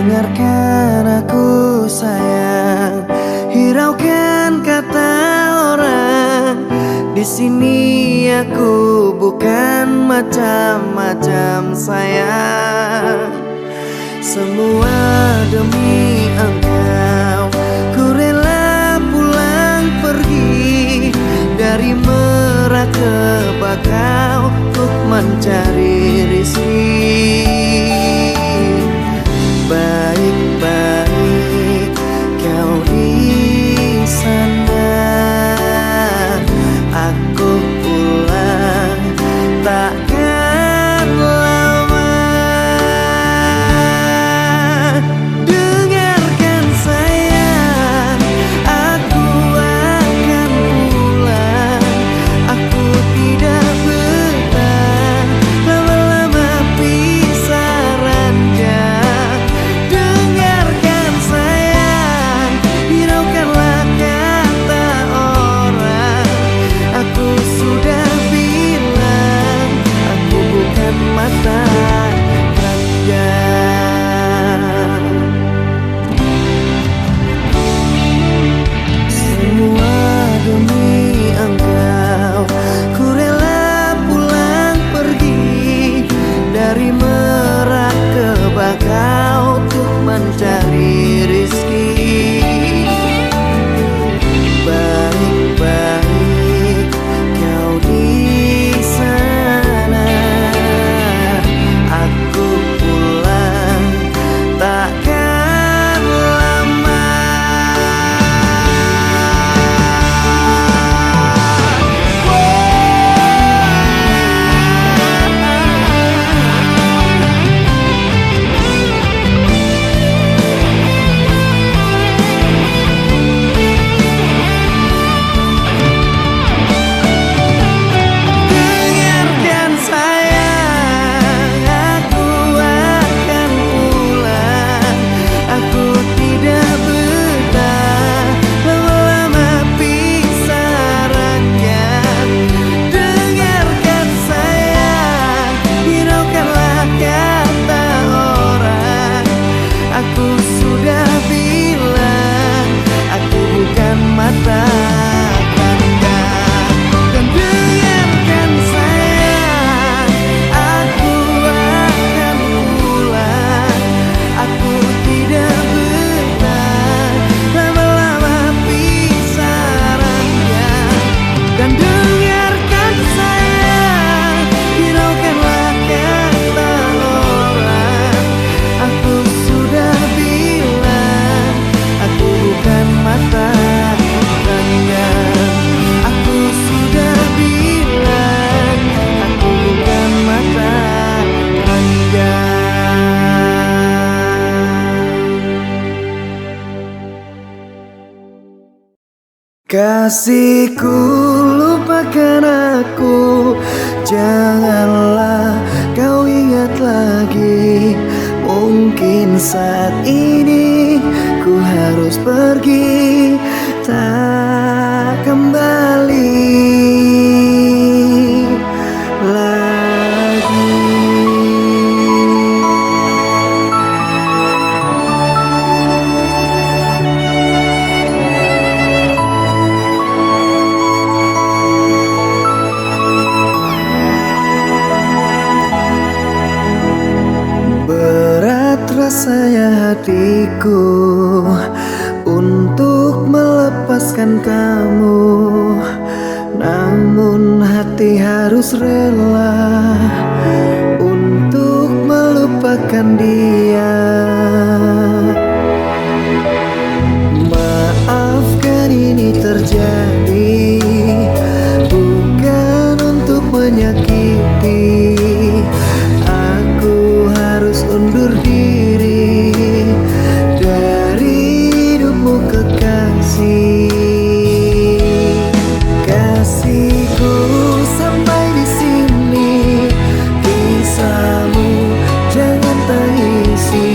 Dengarkan aku sayang, hiraukan kata orang. Di sini aku bukan macam-macam sayang. Semua demi engkau, ku rela pulang pergi dari Merak ke Bakau untuk mencari rezeki. Baik-baik kau di sana, aku pulang takkan lama. Dengarkan sayang, aku akan pulang. Aku tidak betah lama-lama pisah ranjang. Dengarkan sayang, hiraukanlah kata orang. Aku sudah bilang, aku bukan mata ranjang. Semua demi engkau, ku rela pulang pergi dari Merak ke Bakau untuk mencari rezeki. Baik-baik kau di sana, aku pulang takkan lama. Dengarkan sayang, aku akan pulang. Aku tidak betah lama-lama pisah ranjang. Dengarkan sayang, hiraukanlah kata orang. Aku sudah bilang, aku bukan mata pandang. Dan dengarkan sayang, aku akan pulang. Aku tidak betah lama-lama pisah ranjang. Dan dengarkan sayang, hiraukanlah kata orang. Aku sudah bilang, aku bukan mata ranjang. Aku sudah bilang, aku bukan mata ranjang. Kasihku, lupakan aku, janganlah kau ingat lagi. Mungkin saat ini ku harus pergi, tak kembali lagi. Berat rasanya hatiku untuk melepaskan kamu, namun hati harus rela untuk melupakan dia. Maafkan ini terjadi, bukan untuk menyakiti. Aku harus undur diri dari hidupmu kekasih. Kasihku, sampai di sini kisahmu jangan tangisi.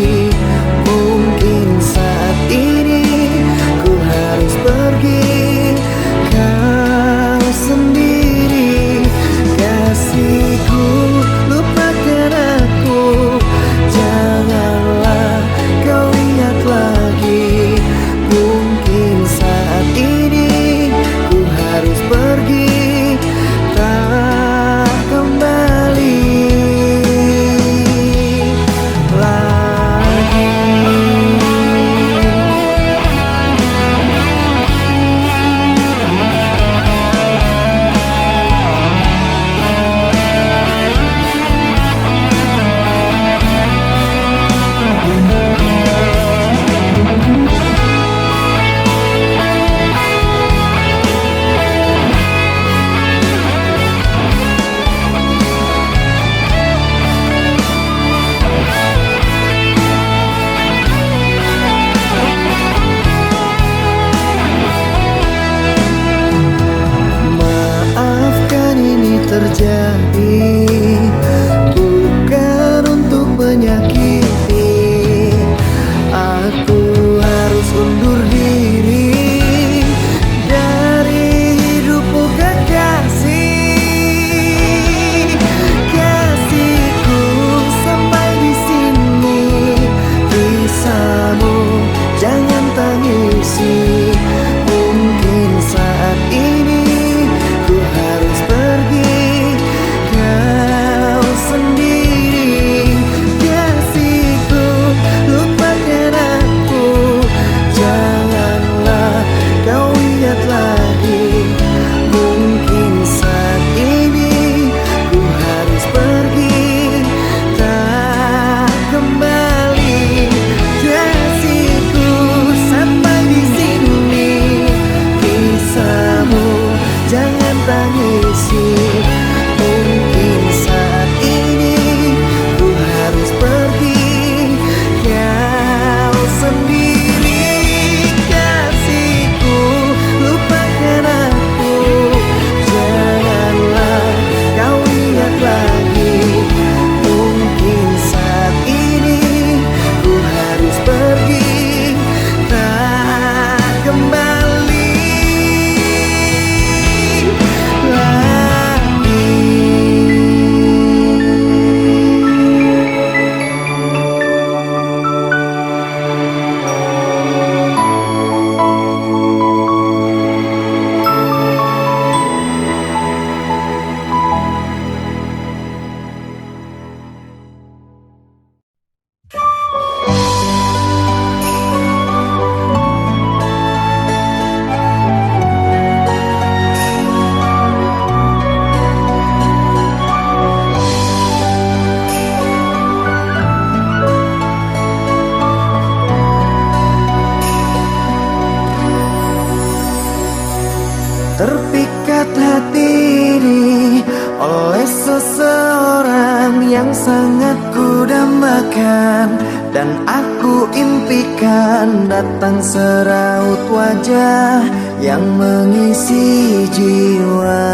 dambakan, dan aku impikan datang seraut wajah yang mengisi jiwa.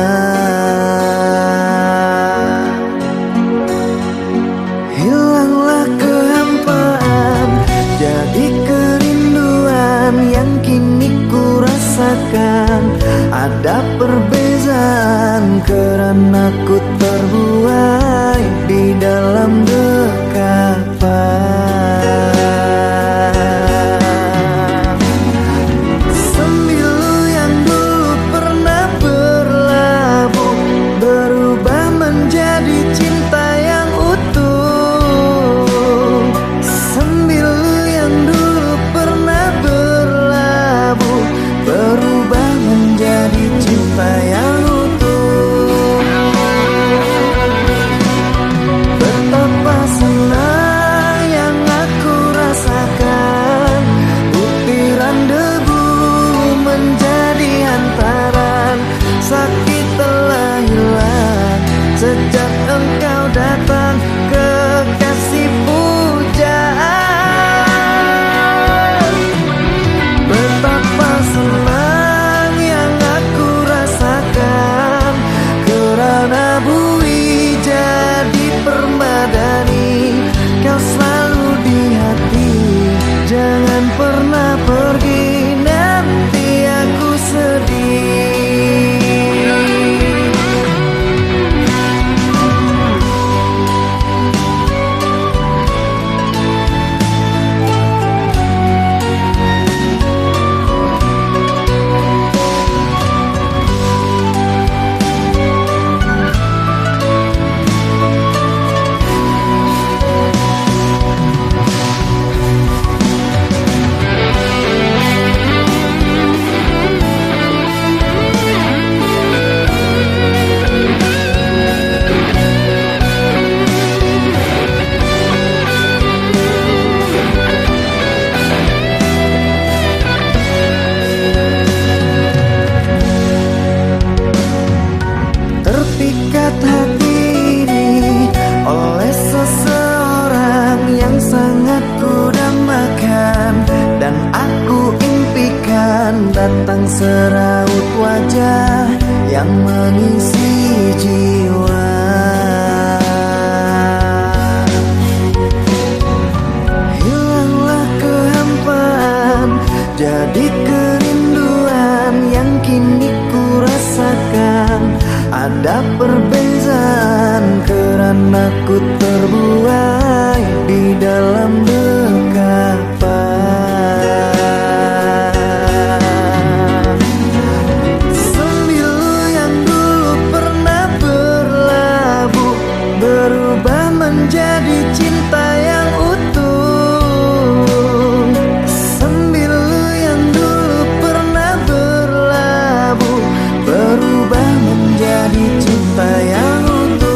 Hilanglah kehampaan, jadi kerinduan yang kini ku rasakan. Ada perbezaan karena ku terbuai di dalam dekapan. Sembilu yang dulu pernah berlabuh berubah menjadi cinta yang utuh. Sembilu yang dulu pernah berlabuh berubah menjadi cinta yang utuh. Betapa senang yang aku rasakan, butiran debu menjadi hantaran. Sakit telah hilang sejak engkau datang, kekasih pujaan. Betapa senang yang aku rasakan, kerana bui jadi permadani. Kau selalu di hati, jangan pernah pergi, nanti aku sedih. Terpikat hati ini oleh seseorang yang sangat ku dambakan, dan aku impikan datang seraut wajah yang mengisi jiwa. Hilanglah kehampaan, jadi kerinduan yang kini ku rasakan. Ada perbezaan karena ku terbuai di dalam dekapan. Sembilu yang dulu pernah berlabuh berubah menjadi cinta yang utuh. Sembilu yang dulu pernah berlabuh berubah menjadi cinta yang utuh.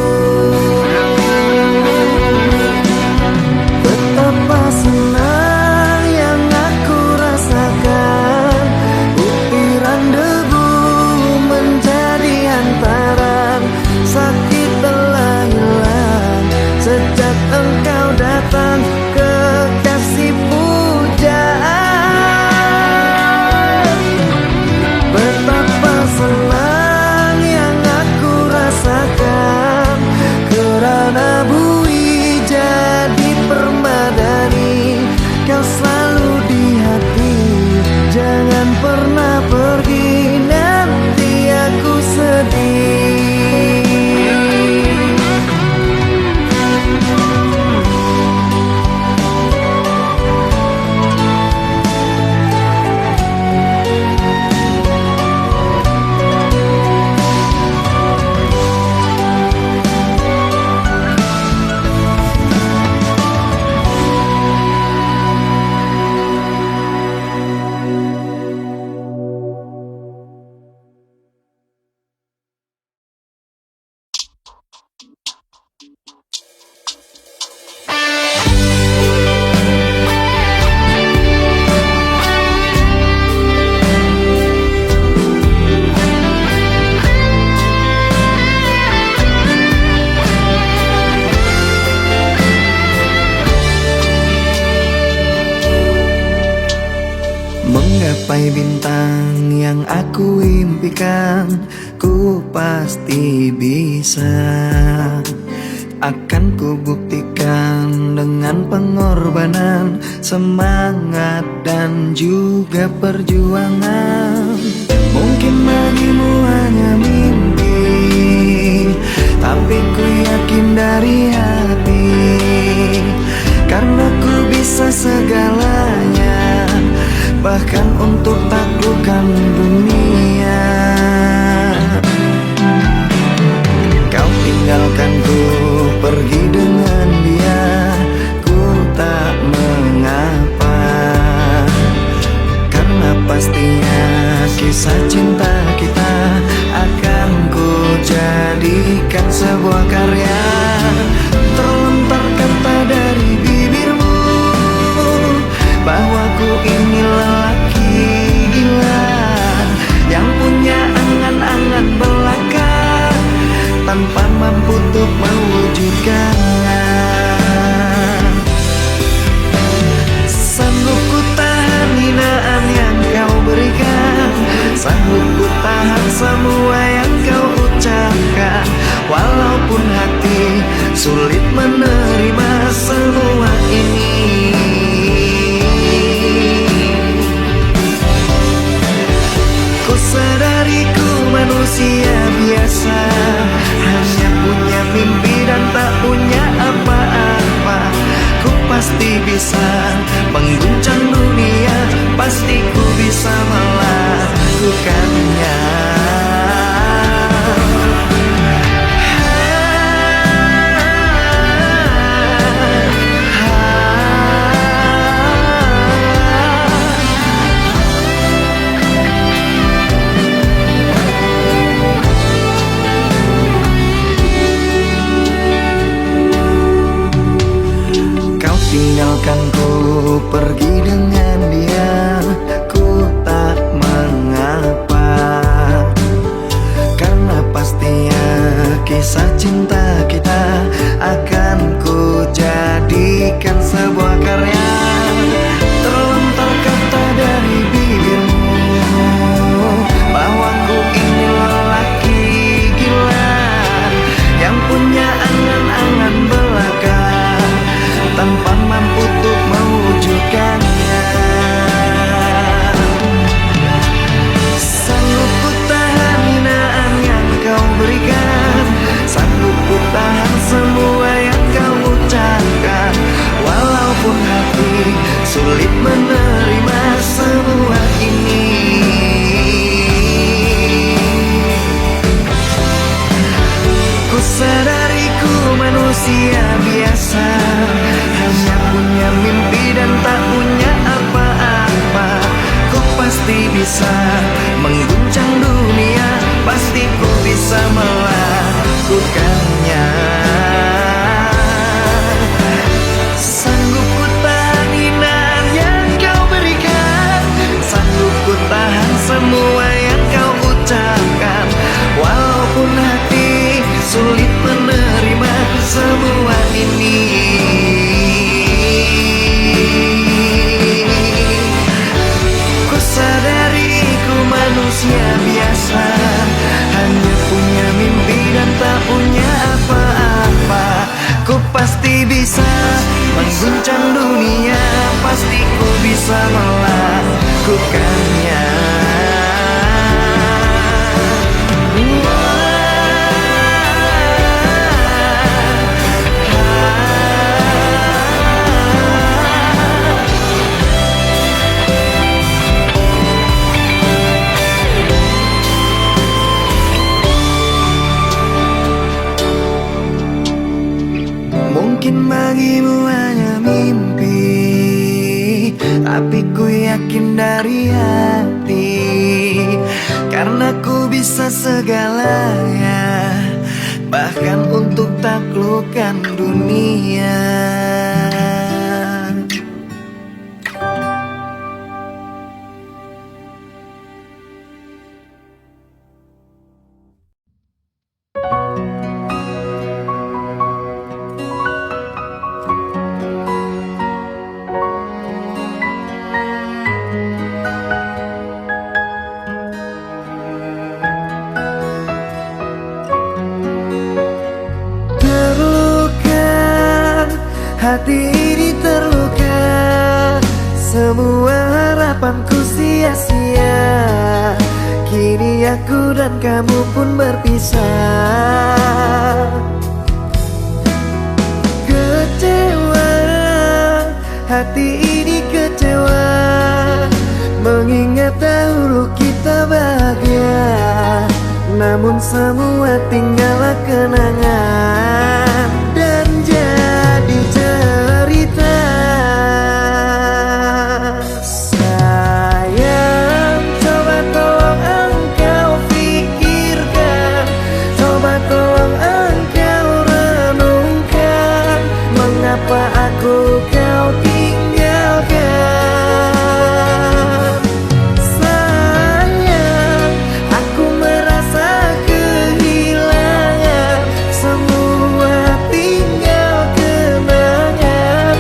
Gapai bintang yang aku impikan, ku pasti bisa. Akan ku buktikan dengan pengorbanan, semangat dan juga perjuangan. Mungkin bagimu hanya mimpi, tapi ku yakin dari hati, karena ku bisa segalanya, bahkan untuk taklukkan dunia. Kau tinggalkan ku pergi dengan dia, ku tak mengapa, karena pastinya kisah cinta kita akan ku jadikan sebuah karya. Terlontar kata dari bibirmu bahwa ku ini lelaki gila yang punya angan-angan belaka, tanpa mampu untuk mewujudkannya. Sanggup ku tahan hinaan yang kau berikan, sanggup ku tahan semua yang kau ucapkan, walaupun hati sulit menerima semua ini. Ku sadari ku manusia biasa, hanya punya mimpi dan tak punya apa-apa. Ku pasti bisa mengguncang dunia, pasti ku bisa melakukannya. Tinggalkan ku pergi dengan dia, ku tak mengapa, karena pastinya kisah cinta kita akan ku jadikan sebuah karya. Terlontar kata dari bibirmu bahwa ku ini lelaki gila yang punya angan-angan belaka, tanpa mampu untuk mewujudkannya. Sanggup ku tahan hinaan yang kau berikan, sanggup ku tahan semua yang kau ucapkan, walaupun hati sulit menerima semua ini. Ku sadari ku manusia biasa, hanya punya mimpi dan tak punya apa-apa. Ku pasti bisa mengguncang dunia, pasti ku bisa melakukannya. Sanggup ku tahan hinaan yang kau berikan, sanggup ku tahan semua yang kau ucapkan, walaupun hati sulit menerima semua ini. Ku sadari ku manusia biasa, hanya punya mimpi dan tak punya apa-apa. Ku pasti bisa mengguncang dunia, pasti ku bisa melakukannya. Mungkin bagimu hanya mimpi, tapi ku yakin dari hati, karena ku bisa segalanya, bahkan untuk taklukkan dunia. harapanku sia-sia. Kini aku dan kamu pun berpisah. Kecewa, hati ini kecewa, mengingat dahulu kita bahagia. Namun semua tinggallah kenangan dan jadi cerita. Sayang, coba tolong engkau pikirkan, coba tolong engkau renungkan, mengapa aku kau tinggalkan. Sayang, aku merasa kehilangan, semua tinggal kenangan.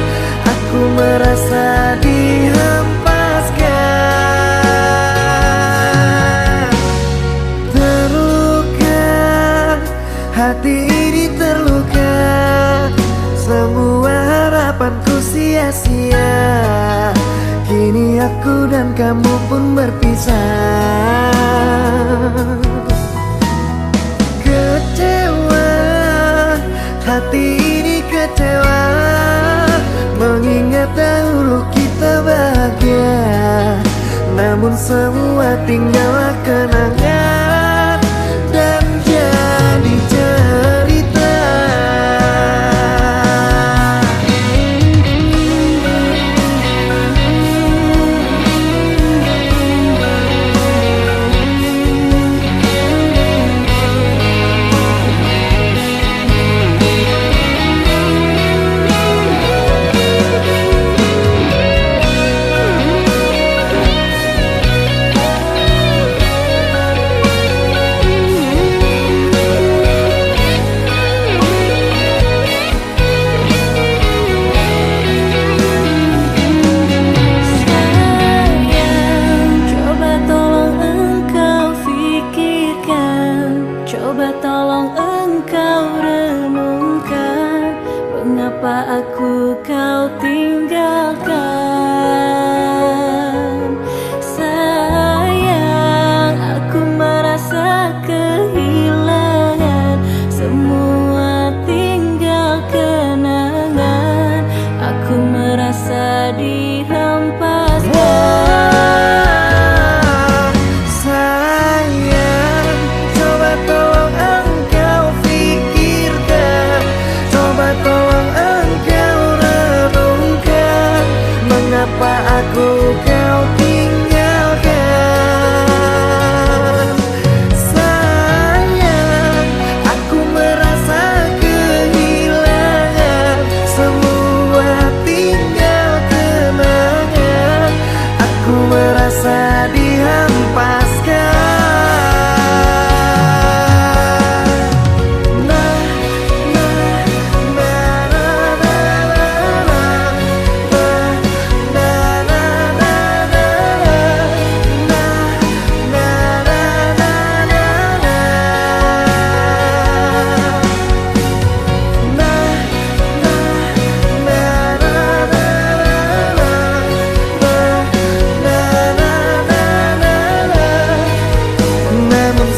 Aku merasa dihempaskan. Terluka, hati ini terluka, semua harapanku sia-sia. Kini aku dan kamu pun berpisah. Kecewa, hati ini kecewa, mengingat dahulu kita bahagia. Namun semua tinggallah kenangan dan jadi cerita. Coba tolong engkau renungkan, mengapa aku kau tinggalkan. Sayang, aku merasa kehilangan, semua tinggal kenangan. Aku merasa dihempaskan. Mengapa aku kau tinggalkan. Sayang, aku merasa kehilangan, semua tinggal kenangan. Aku merasa dihempaskan.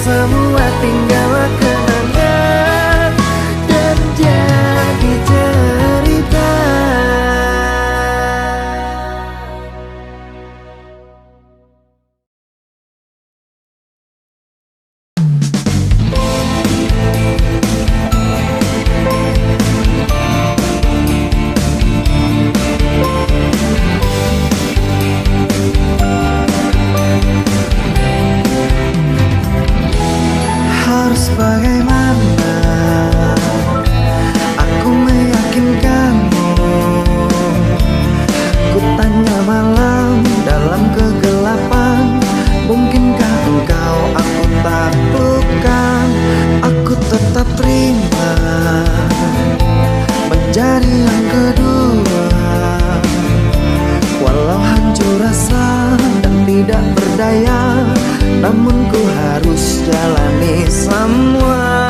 Semua tinggallah kenangan dan jadi cerita. Harus bagaimana aku meyakinkanmu? Ku tanya malam dalam kegelapan, mungkinkah engkau aku taklukkan? Aku tetap terima menjadi yang kedua, walau hancur rasa dan tidak berdaya, namun ku harus jalani semua.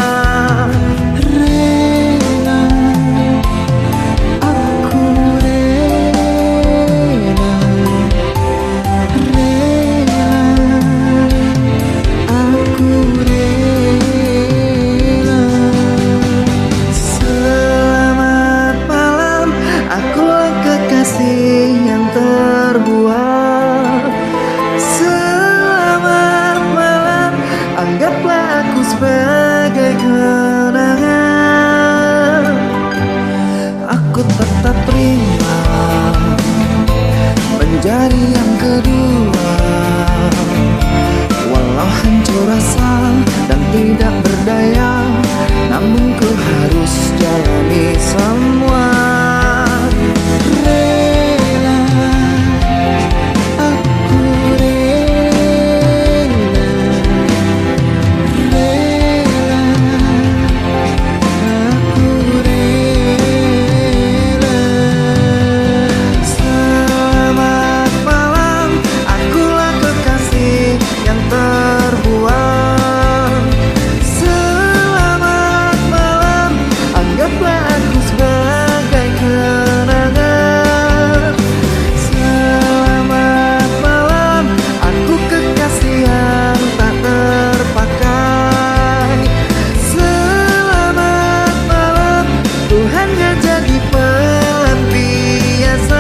Rela, aku rela, menjadi yang kedua. Walau hancur rasa dan tidak berdaya, namun ku harus jalani semua. Rela, aku rela, rela, aku rela. Selamat malam, akulah kekasih yang terbuang. Selamat malam, anggaplah aku sebagai kenangan. Selamat malam, aku kekasih yang tak terpakai. Selamat malam, ku hanya jadi pelampiasan.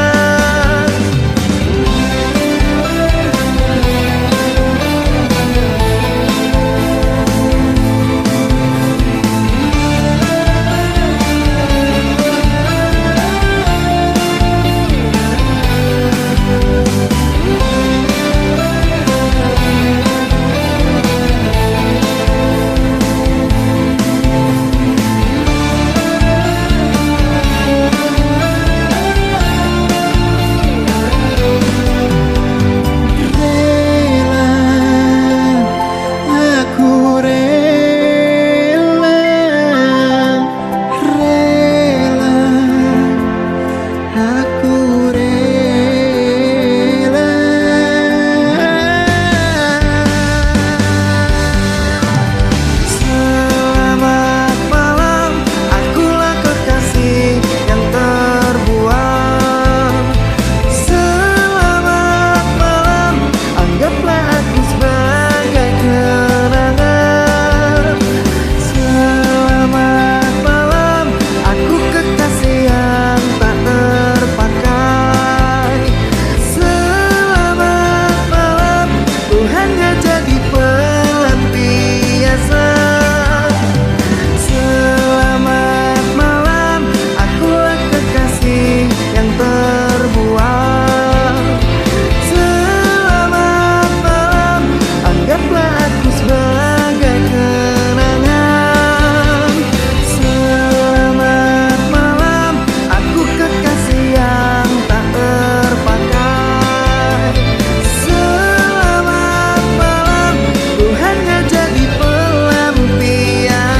Aku rela, rela, aku rela. Selamat malam, akulah kekasih yang terbuang. Selamat malam, anggaplah aku sebagai kenangan. Selamat malam, aku kekasih yang tak terpakai. Selamat malam, ku hanya jadi pelampiasan. Selamat malam, akulah kekasih yang terbuang. Selamat malam, anggaplah aku sebagai kenangan. Selamat malam, aku kekasih yang tak terpakai. Selamat malam, ku hanya jadi pelampiasan.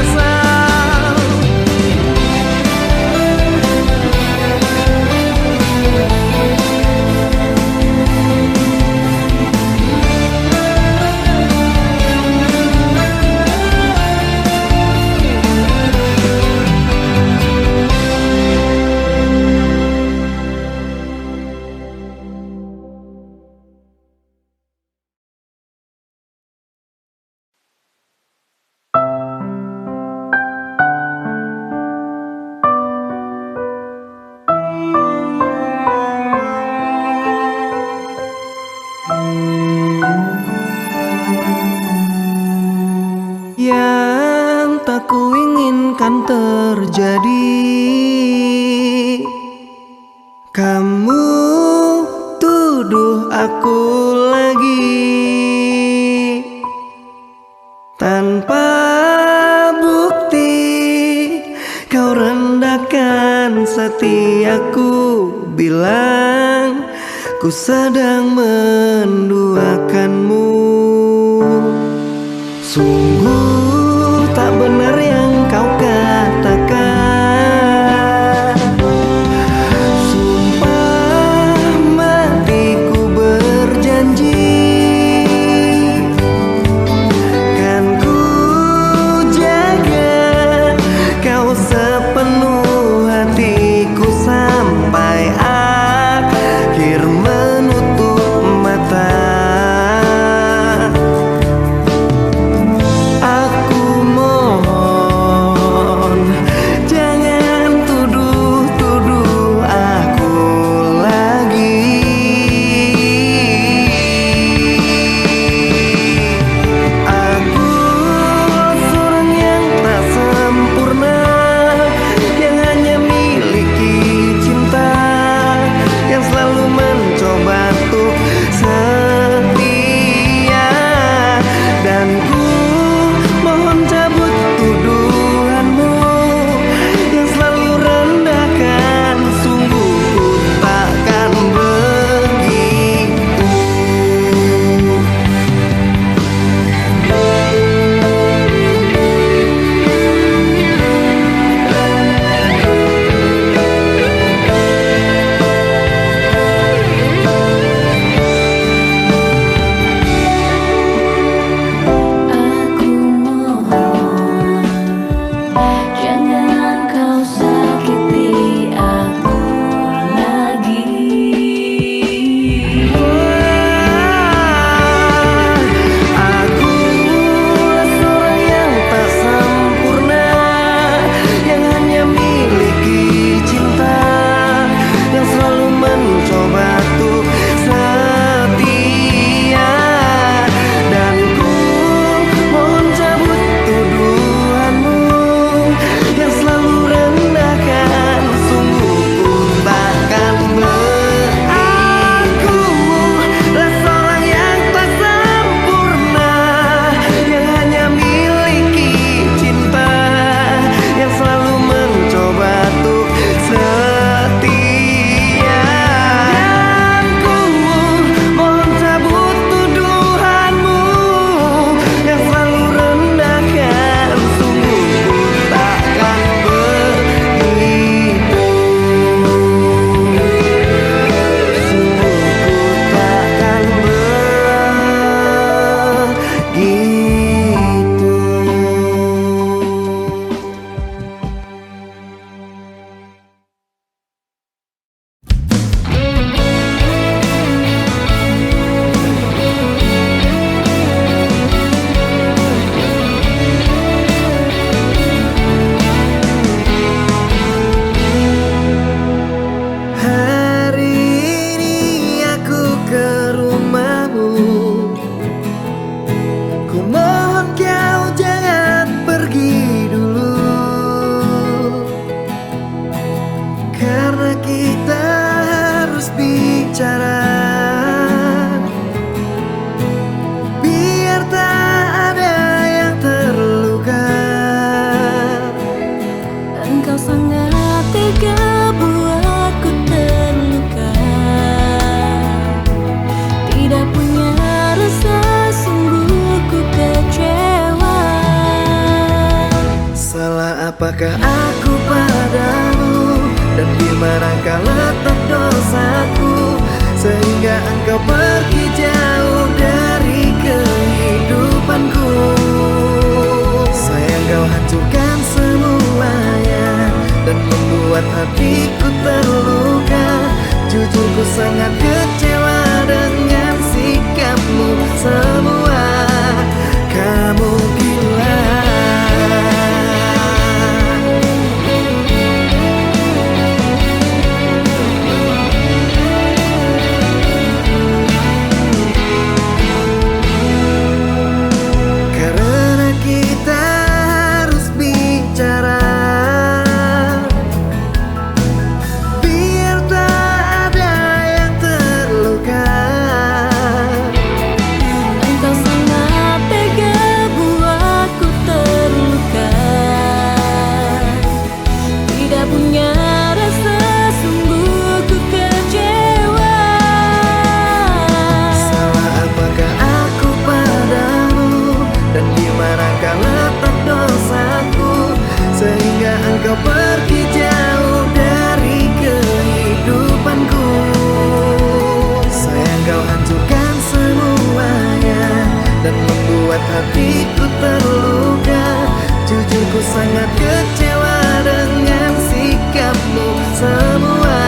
Yang tak kuinginkan terjadi, kamu tuduh aku lagi tanpa bukti. Kau rendahkan setiaku, bilang ku sedang menduakanmu. Sungguh tak benar yang kau katakan. Sumpah matiku berjanji, kan ku jaga kau sepenuh hatiku sampai akhir menutup mata. bicara, biar tak ada yang terluka. Engkau sangat tega buatku terluka. Tidak punya rasa, sungguh ku kecewa. Salah apakah aku padamu, dan di manakah letak dosaku, sehingga engkau pergi jauh dari kehidupanku. Sayang, kau hancurkan semuanya dan membuat hatiku terluka. Jujur ku sangat kecewa dengan sikapmu semua. Kamu gila. Karena kita harus bicara, biar tak ada yang terluka. Engkau sangat tega buatku terluka. Tidak punya rasa, sungguh ku kecewa. Salah apakah aku padamu, dan di manakah letak dosaku, sehingga engkau pergi jauh dari kehidupanku. Sayang, kau hancurkan semuanya dan membuat hatiku terluka. Jujur ku sangat kecewa dengan sikapmu semua.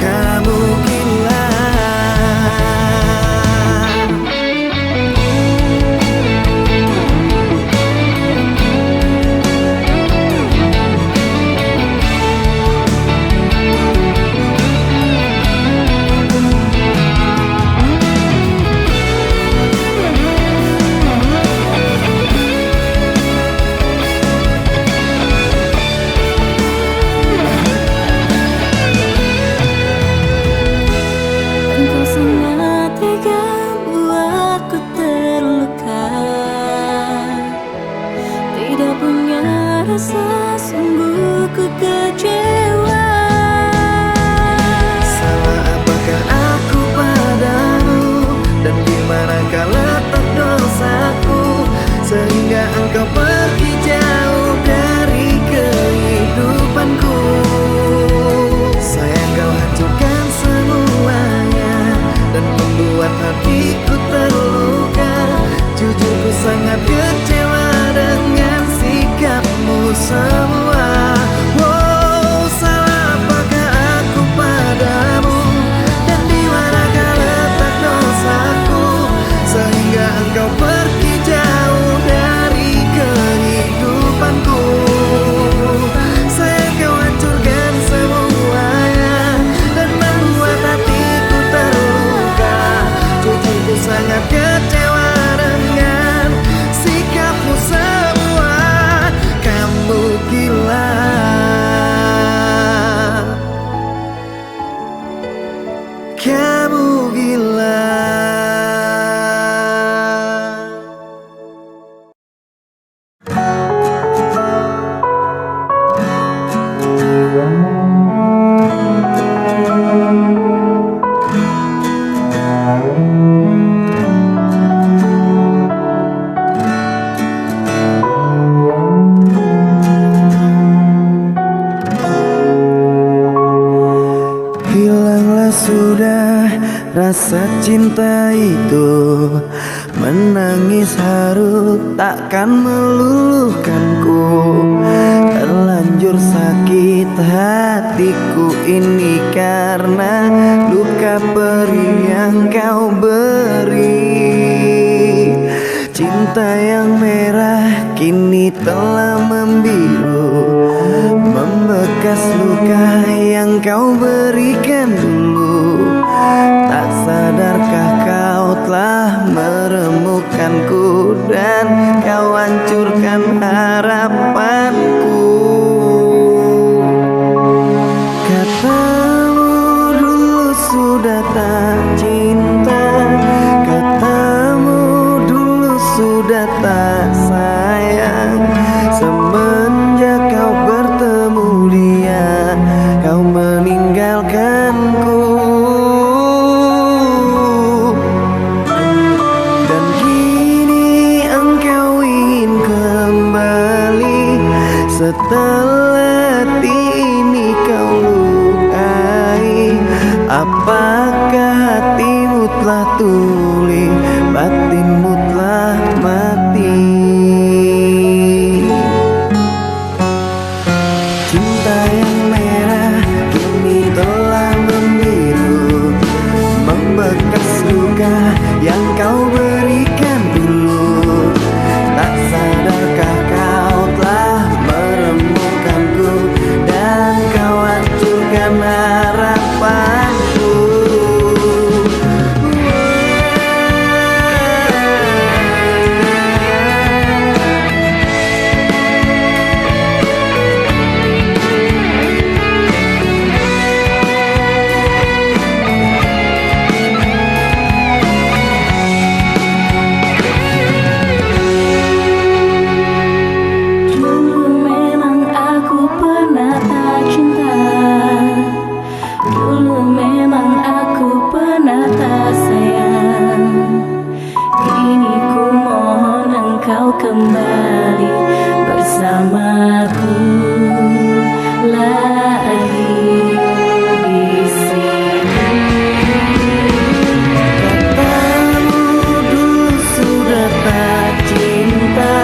Kamu gila. Engkau sangat tega buatku terluka. Tidak punya rasa, sungguh ku kecewa. Salah apakah aku padamu, dan di manakah letak dosaku, sehingga engkau pergi jauh dari kehidupanku. Sayang, kau hancurkan semuanya dan membuat hatiku terluka. Jujur ku sangat kecewa dengan sikapmu semua. Wow, salah apakah aku padamu, dan di manakah letak dosaku, sehingga engkau pergi jauh dari kehidupanku. Sayang, kau hancurkan semuanya dan membuat hatiku terluka. Jujur ku sangat kecewa dengan sikapmu semua. Kamu gila. Kamu gila. Hilanglah sudah rasa cinta itu, menangis haru takkan meluluhkanku. Terlanjur sakit hatiku ini karena luka perih yang kau beri. Cinta yang merah kini telah membiru, membekas luka yang kau berikan dulu. Tak sadarkah kau telah meremukkanku dan kau hancurkan harapanku. Katamu dulu sudah tak cinta. Katamu dulu sudah tak sayang. Semenjak kau bertemu dia, kau meninggalkanku. Dan kini engkau ingin kembali. Setelah ini kau lukai. Apakah hatimu telah tuli, batinmu telah mati? Cinta yang merah kini telah membiru, membekas luka yang kau berikan dulu. Tak sadarkah kau telah meremukkanku, dan kau hancurkan harapanku. Dulu memang aku pernah tak cinta. Dulu memang aku pernah tak sayang. Kini ku mohon engkau kembali bersamaku lagi di sini. Katamu dulu sudah tak cinta.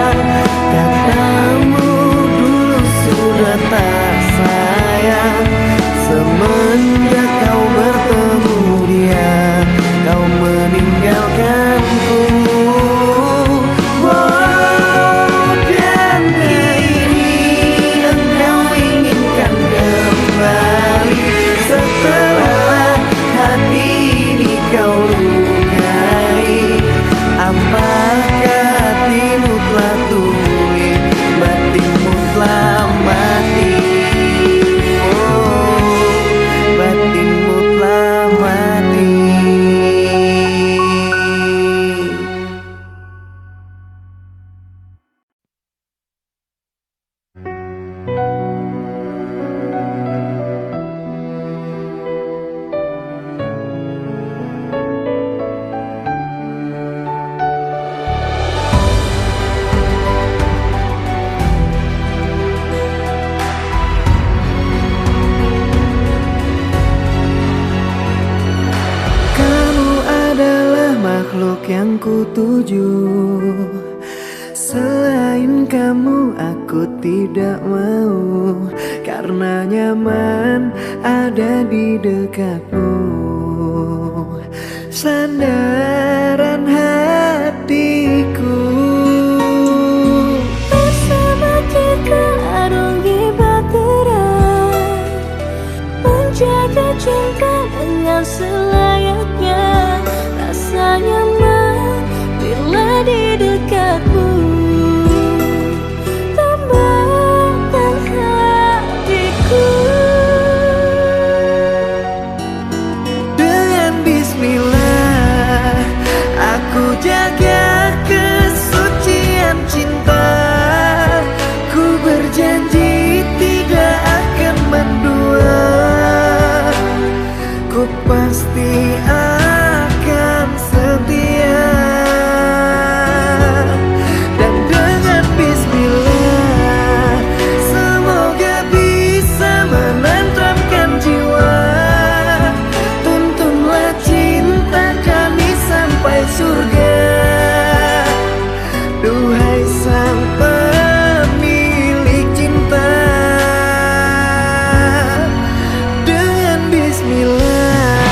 Katamu dulu sudah tak sayang. Semenjak kau bertemu dia, kau meninggalkanku. Dan kini engkau inginkan kembali. Setelah hati ini kau lukai. Apakah hatimu telah tuli, batinmu telah mati? Oh, batinmu telah mati. Kamu adalah makhluk yang kutuju. Selain kamu aku tidak mau, karena nyaman ada di dekatmu. Sandaran hatiku. Bersama kita arungi bahtera, menjaga cinta dengan selayaknya. Rasa nyaman bila di dekatmu. Tambahkan hatiku. Dengan bismillah aku jaga kesucian cinta. Ku berjanji tidak akan mendua. Ku pasti akan setia. Dan dengan bismillah semoga bisa menenteramkan jiwa. Tuntunlah cinta kami sampai surga. Duhai sang pemilik cinta. Dengan bismillah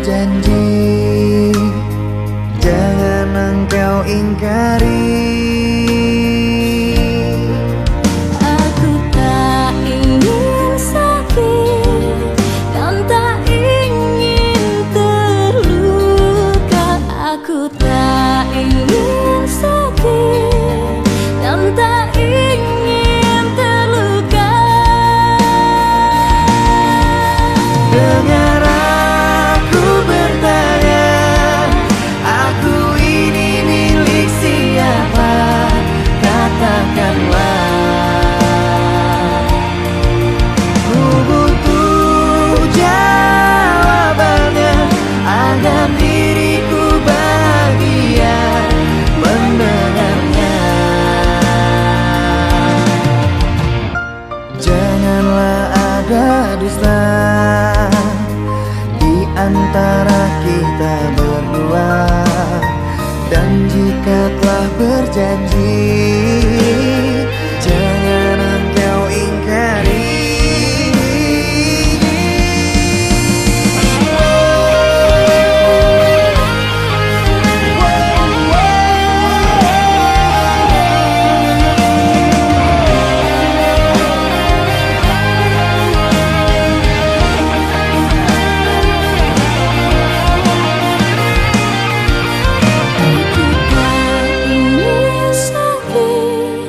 berjanji, jangan engkau ingkari. Aku tak ingin sakit dan tak ingin terluka. Aku tak ingin sakit dan tak ingin terluka. Dengar aku bertanya, aku ini milik siapa? Katakanlah. Ku butuh jawabannya agar diriku bahagia mendengarnya. Janganlah ada dusta di antara kita berdua, dan jika telah berjanji, jangan engkau ingkari. Aku tak ingin sakit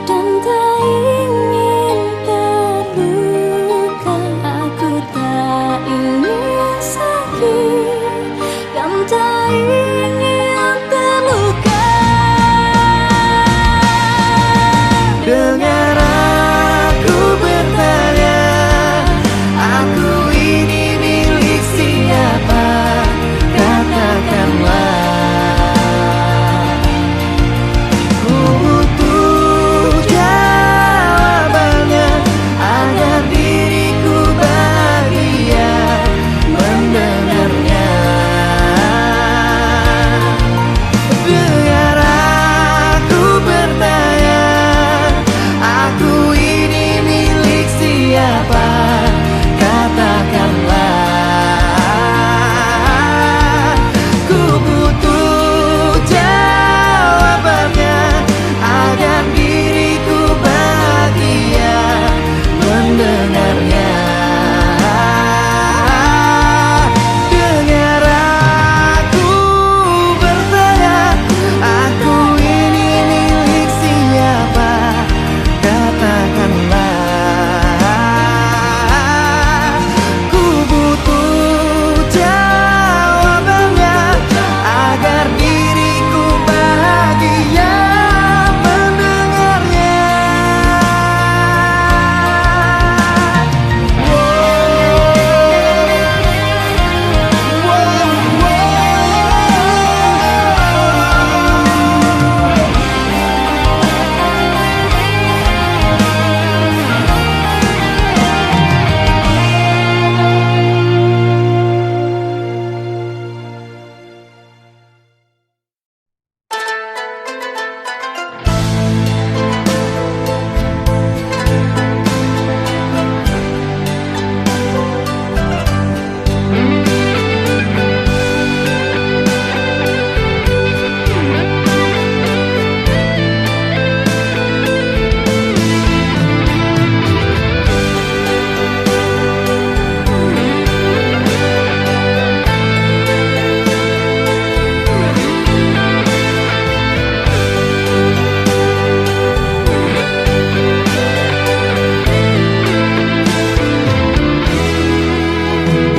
dan tak ingin terluka. Aku tak ingin sakit dan tak ingin terluka. Dengar aku bertanya, aku ini milik siapa? Katakanlah. Ku butuh jawabannya agar diriku bahagia mendengarnya. Dengar aku bertanya, aku ini milik siapa? Katakanlah. Ku butuh jawabannya agar diriku bahagia mendengarnya. Dengar aku bertanya, aku ini milik siapa? Katakanlah. Ku butuh jawabannya agar diriku bahagia mendengarnya.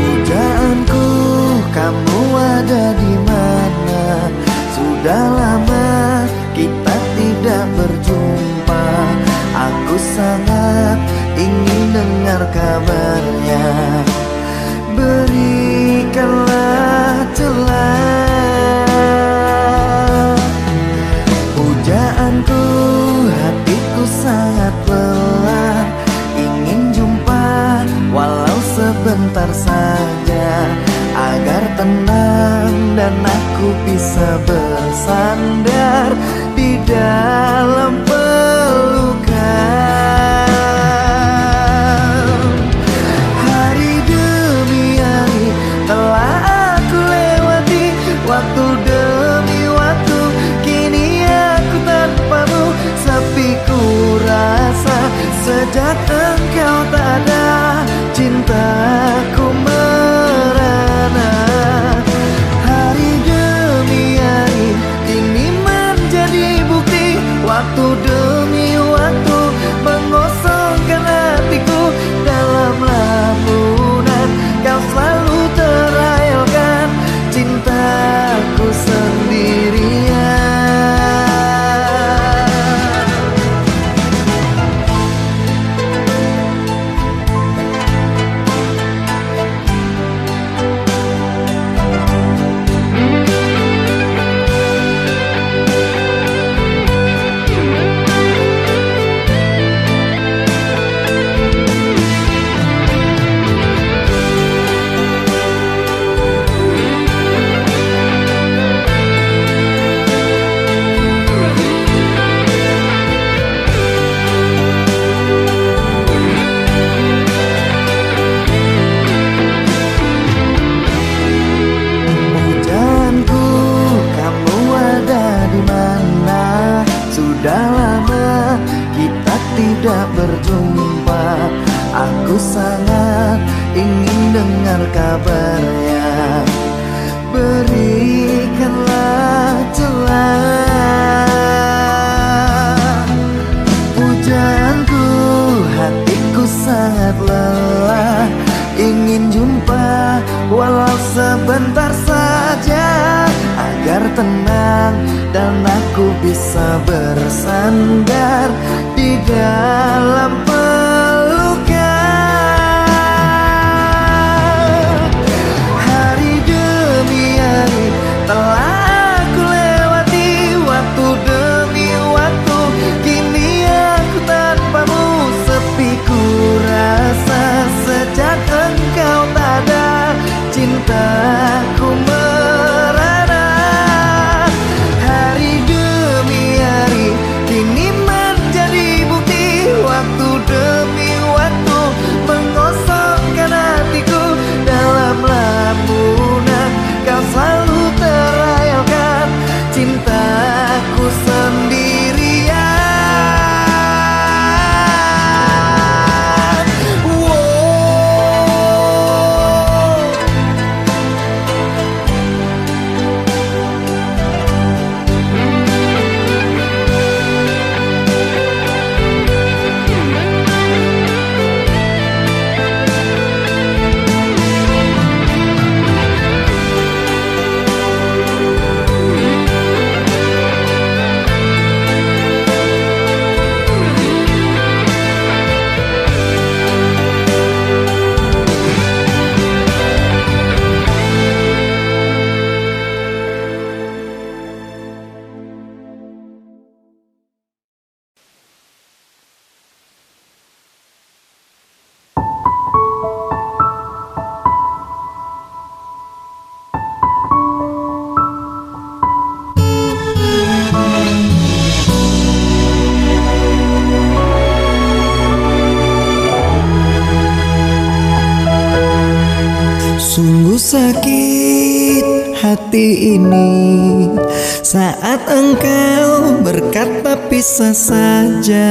Pujaanku, kamu ada di mana? Sudah lama kita tidak berjumpa. Aku sangat ingin dengar kabarnya. Berikanlah celah. Pujaanku, hatiku sangat lelah, ingin jumpa walau sebentar saja, agar tenang dan aku bisa bersandar di dalam pelukan. Hari demi hari telah cintaku merana. Hari demi hari ini menjadi bukti, waktu demi waktu mengosongkan hatiku. Dalam lamunan kau selalu terayalkan cintaku sendirian. Sudah lama kita tidak berjumpa, aku sangat ingin dengar kabarnya. Berikanlah celah pujaanku, hatiku sangat lelah, ingin jumpa walau sebentar saja, agar tenang dan aku bisa bersandar di dalam pelukan. Hari demi hari telah aku lewati, waktu demi waktu kini aku tanpamu sepi. Ku rasa sejak engkau tak ada, cintaku merana. Hari demi hari kini menjadi bukti, waktu demi waktu mengosongkan hatiku. Dalam lamunan kau selalu terayalkan cintaku sendirian. Sungguh sakit hati ini saat engkau berkata pisah saja,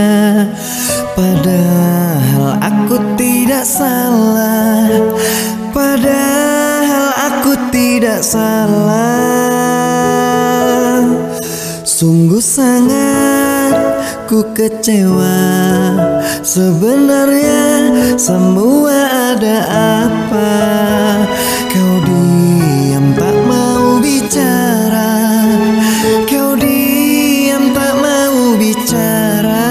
padahal aku tidak salah, padahal aku tidak salah. Sungguh sangat ku kecewa, sebenarnya semua ada apa? Kau diam tak mau bicara, kau diam tak mau bicara.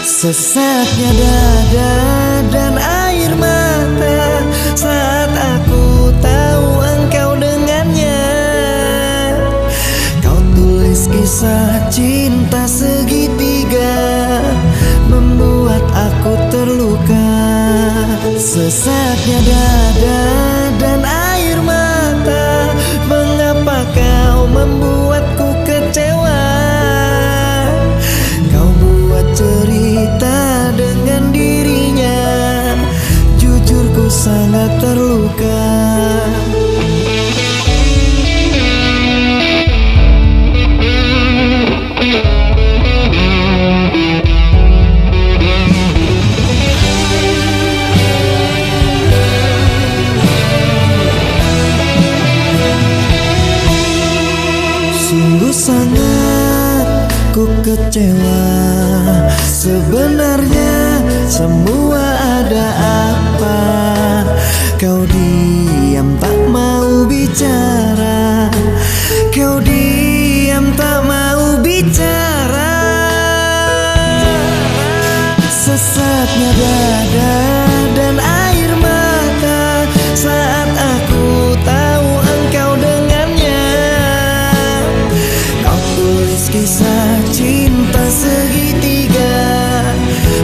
Sesaknya dada dan air mata saat aku tahu engkau dengannya. Kau tulis kisah cinta segitiga, membuat aku terluka. Sesaknya dada dan air mata, mengapa kau membuatku kecewa? Kau buat cerita dengan dirinya, jujur ku sangat terluka. sangat ku kecewa. Sebenarnya semua ada apa? Kau diam tak mau bicara. Kau diam tak mau bicara. Sesatnya dada dan air mata saat aku tahu engkau dengannya. Kau tulis kisah cinta segitiga,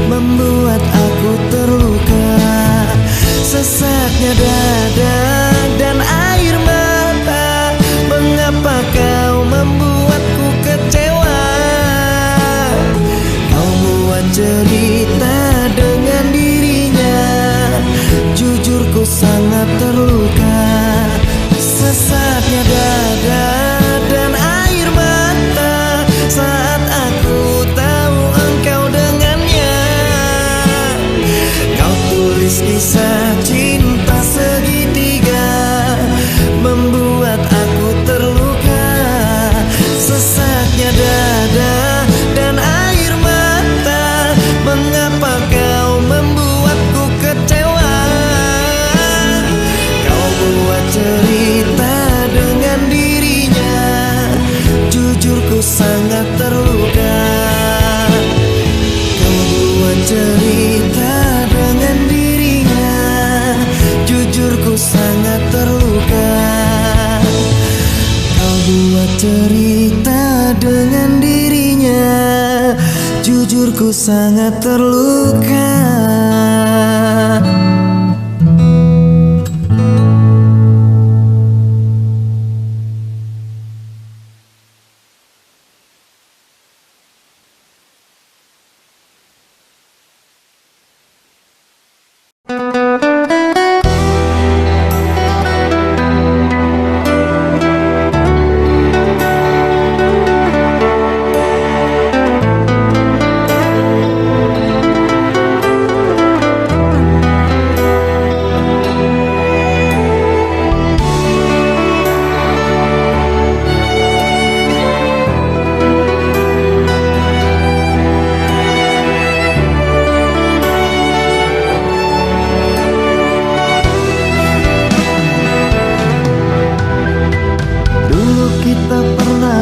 membuat aku terluka. Sesatnya dada dan air mata, mengapa kau membuatku kecewa? Kau buat cerita dengan dirinya, jujur ku sangat terluka. Sesatnya dada dan air mata saat aku tahu engkau dengannya. Kau tulis kisah cinta segitiga, membuat aku terluka. Sesatnya dada dan air mata, mengapa kau membuatku kecewa? Kau buat cerita dengan dirinya, jujur ku sangat terluka. Kau buat cerita dengan dirinya, jujur ku sangat terluka. Kau buat cerita dengan dirinya, jujur ku sangat terluka.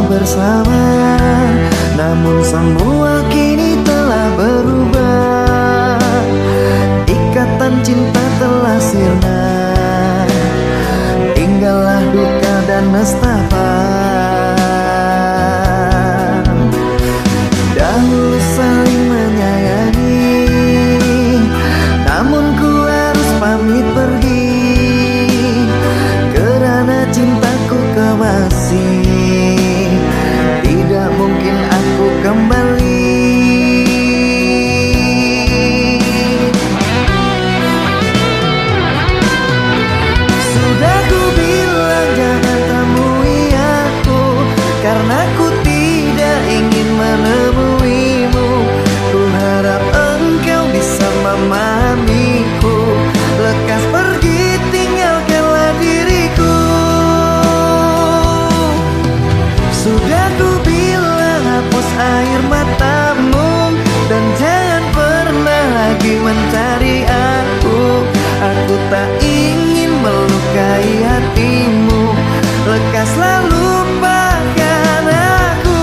Bersama, namun semua kini telah berubah. Ikatan cinta telah sirna, tinggallah duka dan nestapa. Dahulu saling menyayangi, namun ku harus pamit pergi karena cintaku kebasi. Tidak mungkin aku kembali. Sudah ku bilang jangan temui aku, karena ku tidak ingin menemuimu. Ku harap engkau bisa memahamiku. Lekas pergi, tinggalkanlah diriku. Sudah ku bilang hapus air matamu, dan jangan pernah lagi mencari aku. Aku tak ingin melukai hatimu. Lekaslah lupakan aku.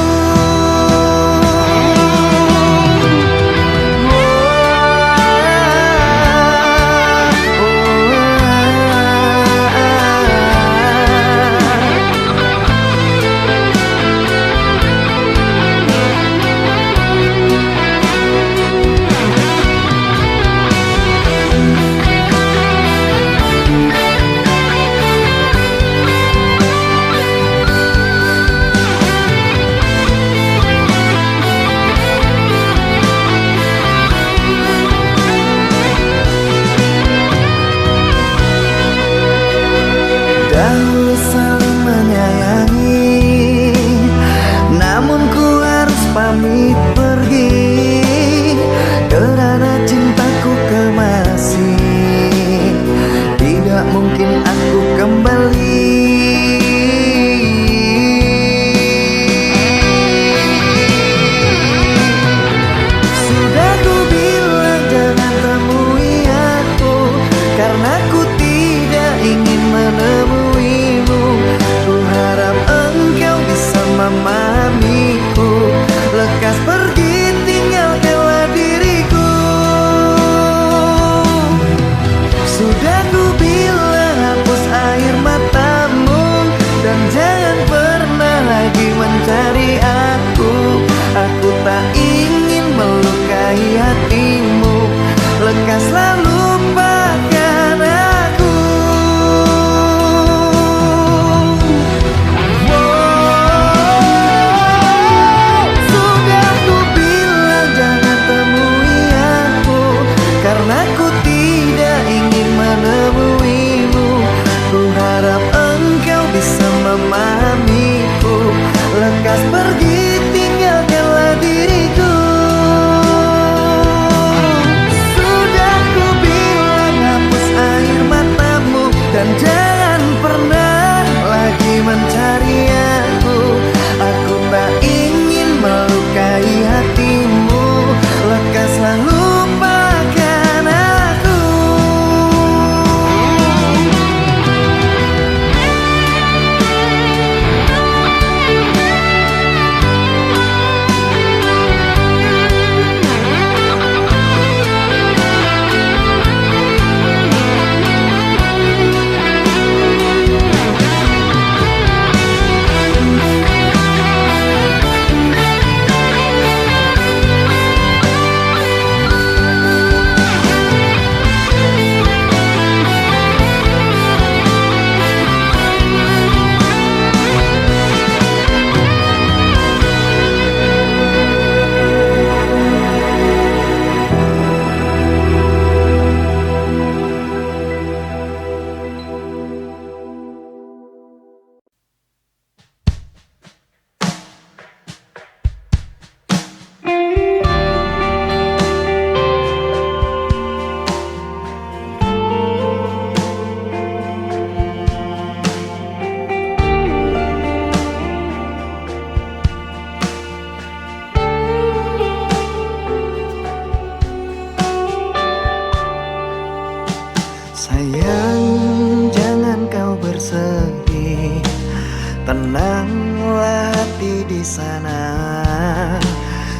tenanglah hati di sana.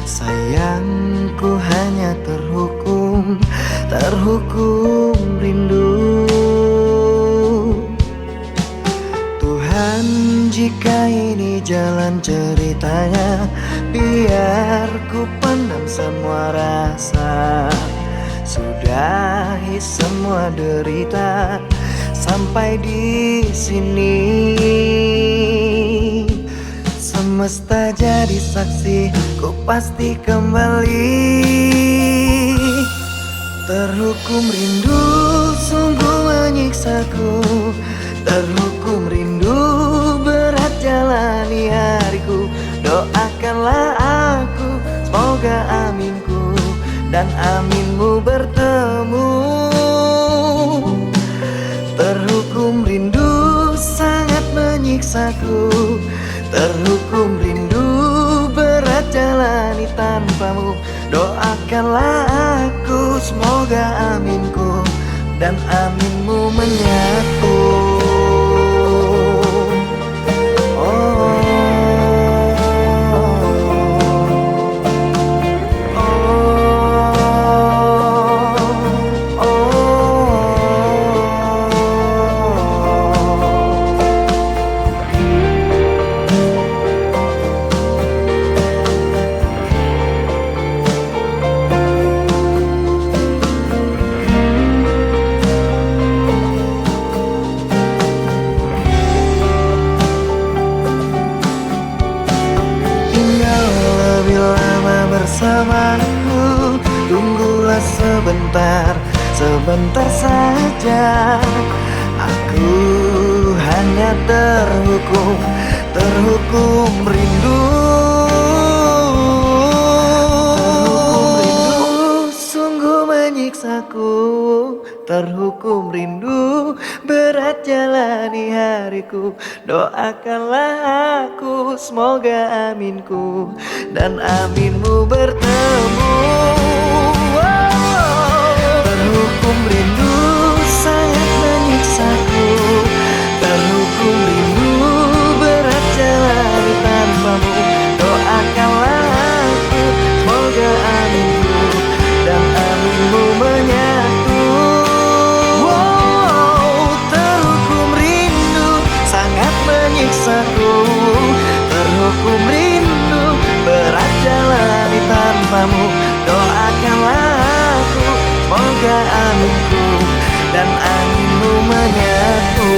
Sayangku hanya terhukum rindu. Tuhan, jika ini jalan ceritanya, biar ku pendam semua rasa. Sudahi semua derita sampai di sini. Semesta jadi saksi, ku pasti kembali. Terhukum rindu sungguh menyiksaku. Terhukum rindu berat jalani hariku. Doakanlah aku, semoga aminku dan aminmu bertemu. Terhukum rindu sangat menyiksaku. Terhukum rindu berat jalani tanpamu. Doakanlah aku, semoga aminku dan aminmu menyatu. Bersamaku, tunggulah sebentar saja. Aku hanya terhukum rindu. Sungguh menyiksaku. Terhukum rindu berat jalani hariku. Doakanlah aku, semoga aminku dan aminmu bertemu. Terhukum rindu sangat menyiksaku. Terhukum rindu berat jalani tanpamu. Doakanlah aku, semoga aminku dan aminmu menyatu. Terhukum rindu sangat menyiksaku. Terhukum rindu berat jalani tanpamu. Doakanlah aku, semoga aminku dan aminmu menyatu.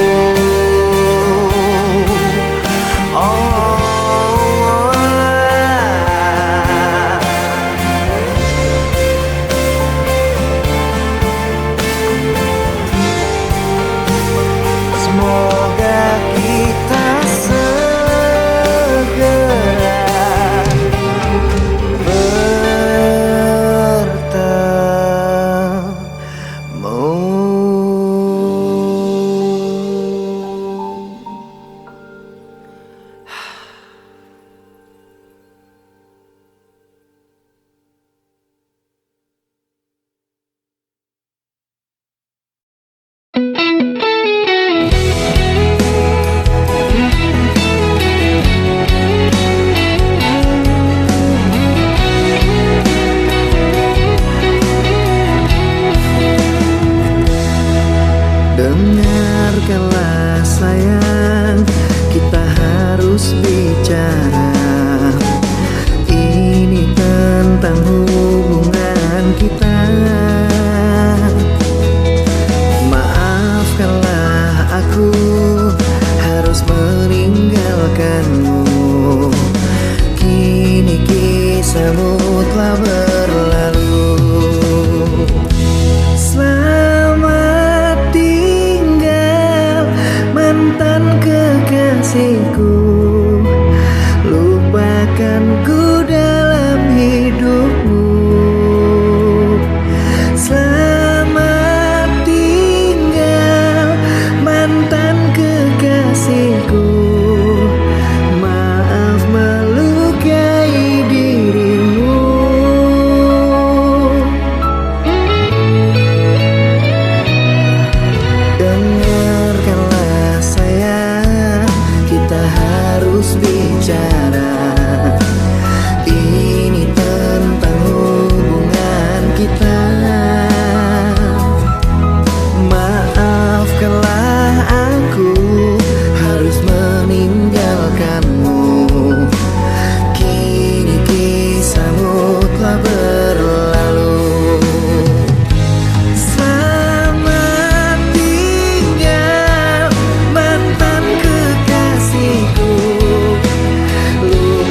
Semoga kita segera dengarkanlah sayang, kita harus bicara. Ini tentang hubungan kita. Maafkanlah aku harus meninggalkanmu. Kini kisahmu telah berlalu. Selamat tinggal mantan kekasihku. harus bicara. Ini tentang hubungan kita. Maafkanlah aku harus meninggalkanmu. Kini kisahmu telah berlalu. Selamat tinggal mantan kekasihku. Lupakan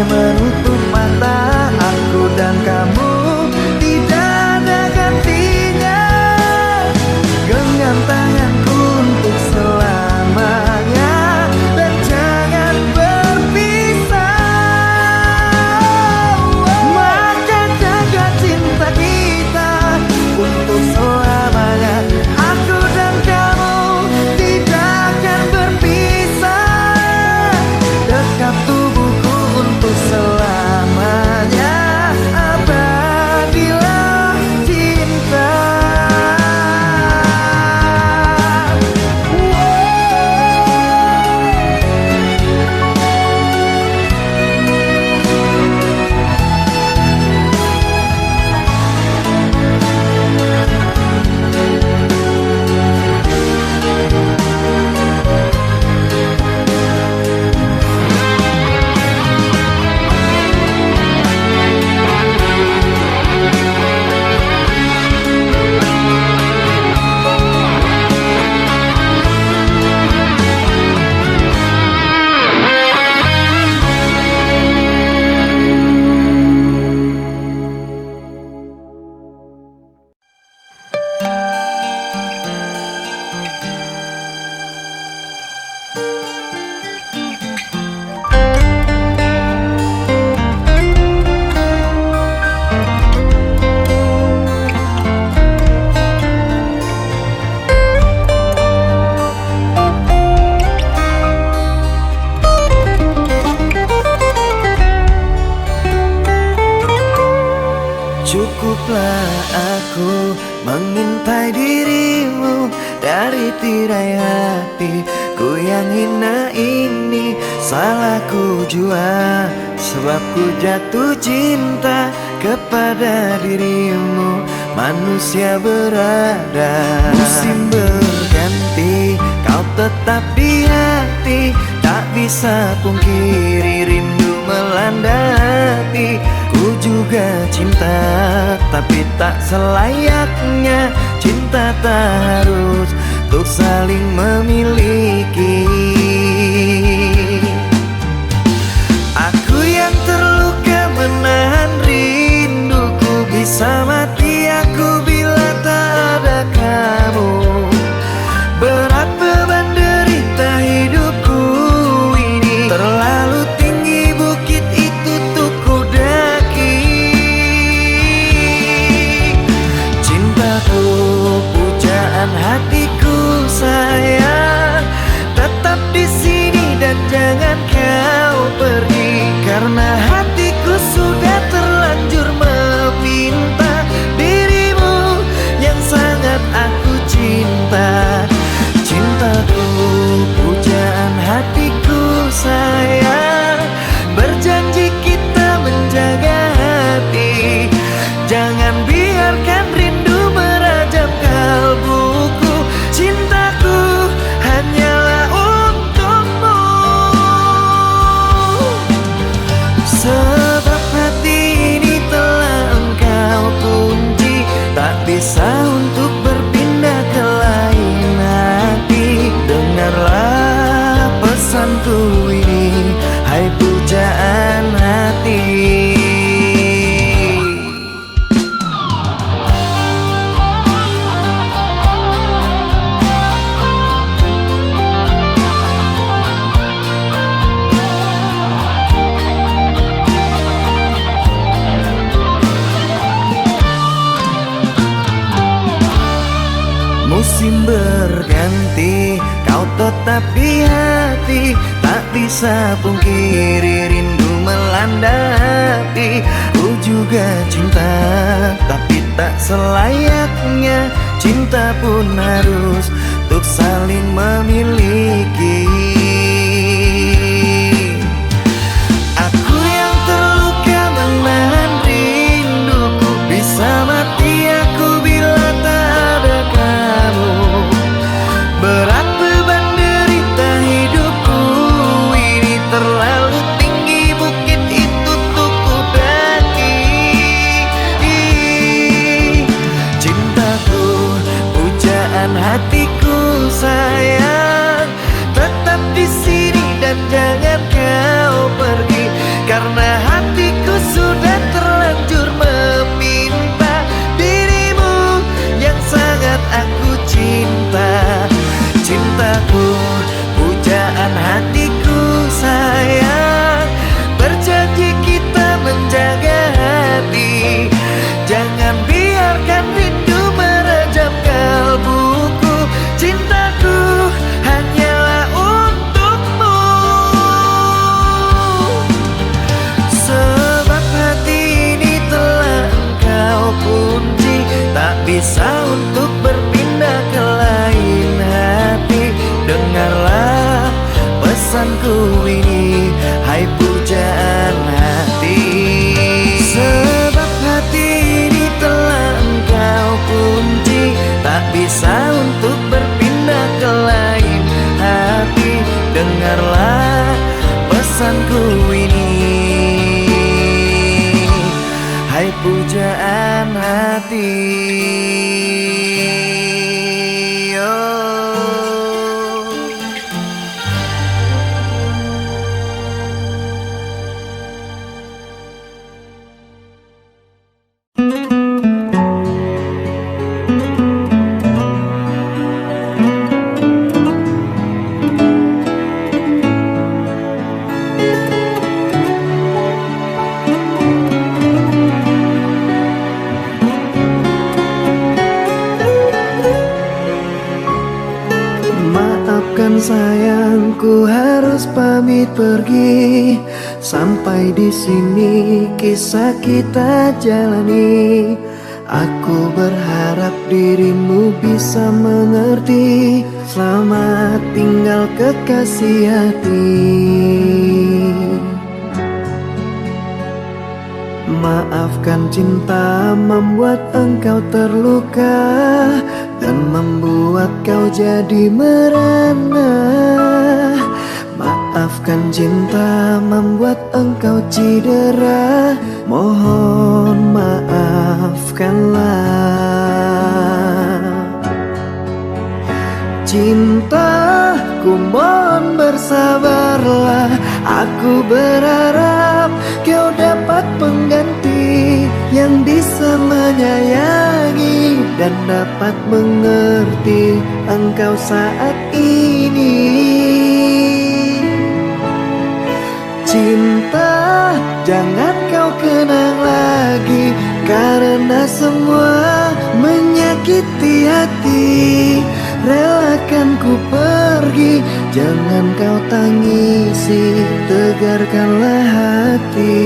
menutup mata. Aku dan kamu tidak ada gantinya. Genggam tanganku untuk selamanya dan jangan berpisah. Maka jaga cinta kita untuk selamanya. Aku dan kamu tidak akan berpisah. Dekat tubuhku untuk selamanya. Abadilah cinta. Cukuplah aku mengintai dirimu dari tirai hatiku yang hina ini. Salahku jua sebab ku jatuh cinta kepada dirimu. Manusia berada, musim berganti, kau tetap di hati. Tak bisa pungkiri rindu melanda hati. Ku juga cinta, tapi tak selayaknya. Cinta tak harus untuk saling memiliki. Aku yang terluka menahan rinduku, bisa mati aku bila tak ada kamu. Berat beban derita hidupku ini, terlalu tinggi bukit itu untuk ku daki. Cintaku, pujaan hatiku sayang, tetap di sini dan jangan kau pergi. Karena hatiku sudah terlanjur meminta dirimu yang sangat aku cinta. Cintaku, pujaan hatiku sayang, berjanji kita menjaga hati. Jangan biarkan rindu merajam kalbuku. Cintaku hanyalah untukmu. Sebab hati ini telah engkau kunci, tak bisa untuk berpindah ke lain hati. Dengarlah pesanku ini, hai pujaan hati. Musim berganti, kau tetap di hati. Tak bisa pungkiri rindu melanda hati. Ku juga cinta, tapi tak selayaknya. Cinta pun harus untuk saling memiliki. Aku yang terluka menahan rinduku, bisa mati aku bila tak ada kamu. Berat beban derita hidupku ini, terlalu tinggi bukit itu untuk ku daki. Cintaku, pujaan hatiku sayang, tetap bisa untuk berpindah ke lain hati. Dengarlah pesanku ini, hai pujaan hati. Sebab hati ini telah engkau kunci, tak bisa untuk berpindah ke lain hati. Dengarlah pesanku ini, hai pujaan hati. Sayangku harus pamit pergi. Sampai di sini kisah kita jalani. Aku berharap dirimu bisa mengerti. Selamat tinggal kekasih hati. Maafkan cinta membuat engkau terluka dan membuat kau jadi merana. Maafkan cinta membuat engkau cedera. Mohon maafkanlah. Cintaku mohon bersabarlah. Aku berharap kau dapat pengganti yang bisa menyayangi dan dapat mengerti engkau saat ini. Cinta jangan kau kenang lagi, karena semua menyakiti hati. Relakan ku pergi, jangan kau tangisi, tegarkanlah hati.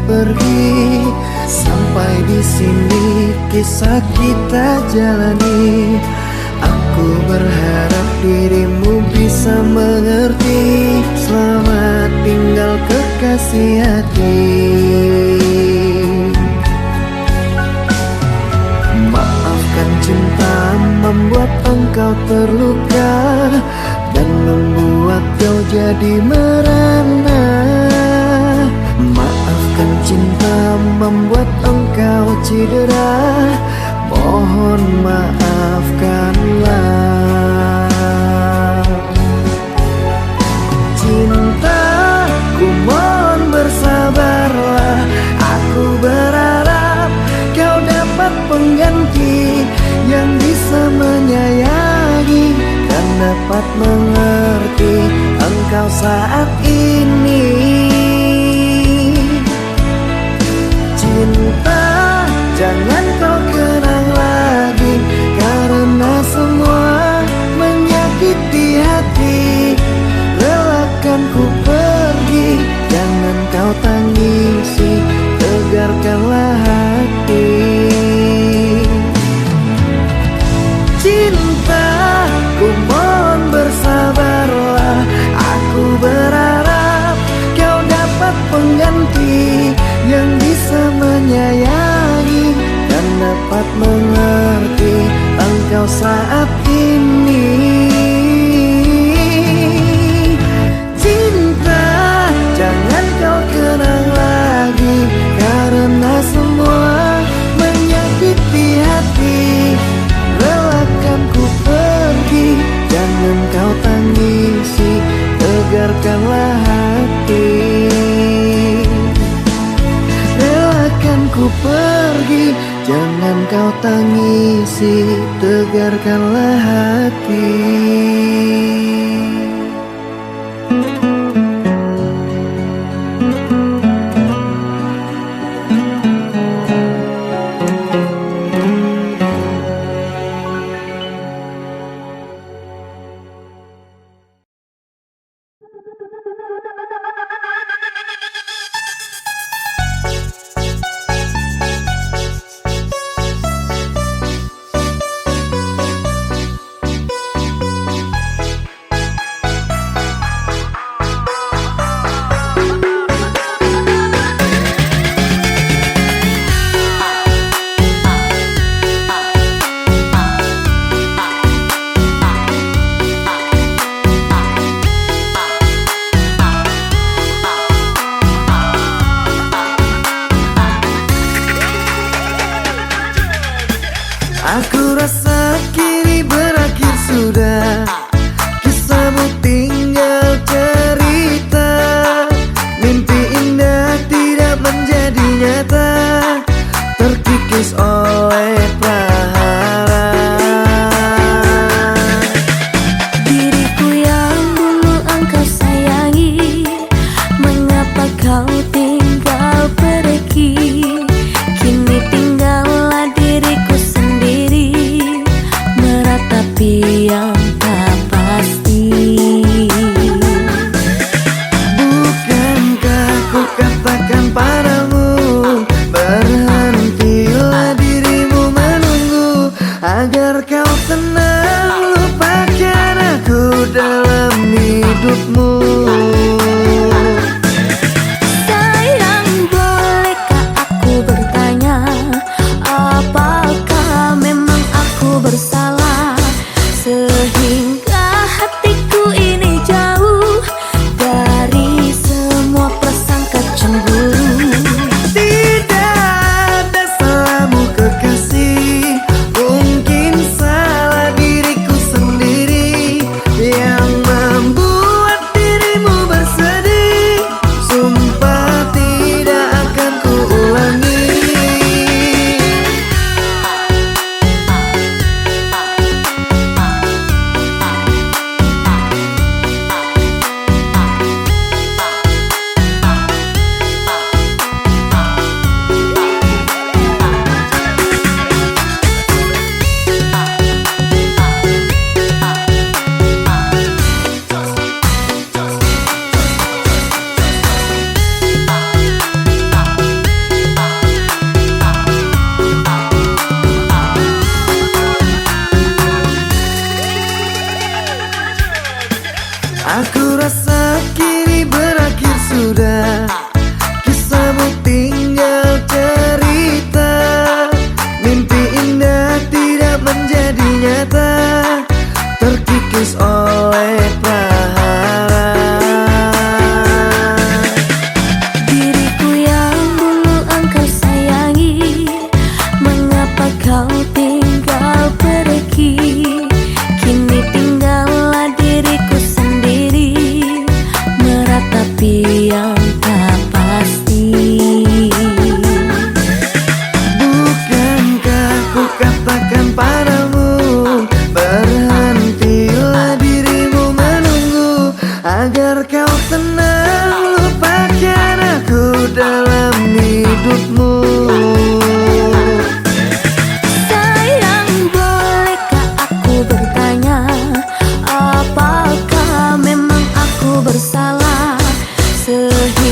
Pergi sampai di sini kisah kita jalani. Aku berharap dirimu bisa mengerti. Selamat tinggal kekasih hati. Maafkan cinta membuat engkau terluka dan membuat kau jadi merana. Maafkan cinta membuat engkau cedera. Mohon maafkanlah. Cintaku mohon bersabarlah. Aku berharap kau dapat pengganti yang bisa menyayangi dan dapat mengerti engkau saat ini. kau tangisi, tegarkanlah hati. Aku rasa kini berakhir sudah, kisahmu tinggal cerita. Mimpi indah tidak menjadi nyata, terkikis oleh prahara. Diriku yang dulu engkau sayangi, mengapa kau tinggal pergi? Kini tinggallah diriku sendiri, meratapi yang tak pasti. Bukankah ku katakan padamu, berhentilah dirimu menunggu, agar kau tenang, lupakan aku dalam hidupmu. Sayang, bolehkah aku bertanya, apakah memang aku bersalah sehingga hatiku ini jauh dari semua prasangka cemburu? Tidak ada salahmu kekasih, mungkin salah diriku sendiri yang membuat dirimu bersedih. Sumpah tidak akan ku ulangi. Aku rasa kini berakhir sudah, kisahmu tinggal cerita. Mimpi indah tidak menjadi nyata, terkikis oleh prahara. Diriku yang dulu engkau sayangi, mengapa kau tinggal pergi? Kini tinggallah diriku sendiri, meratapi yang tak pasti. Bukankah ku katakan padamu, berhentilah dirimu menunggu, agar kau tenang, lupakan aku dalam hidupmu. Sayang, bolehkah aku bertanya, apakah memang aku bersalah sehingga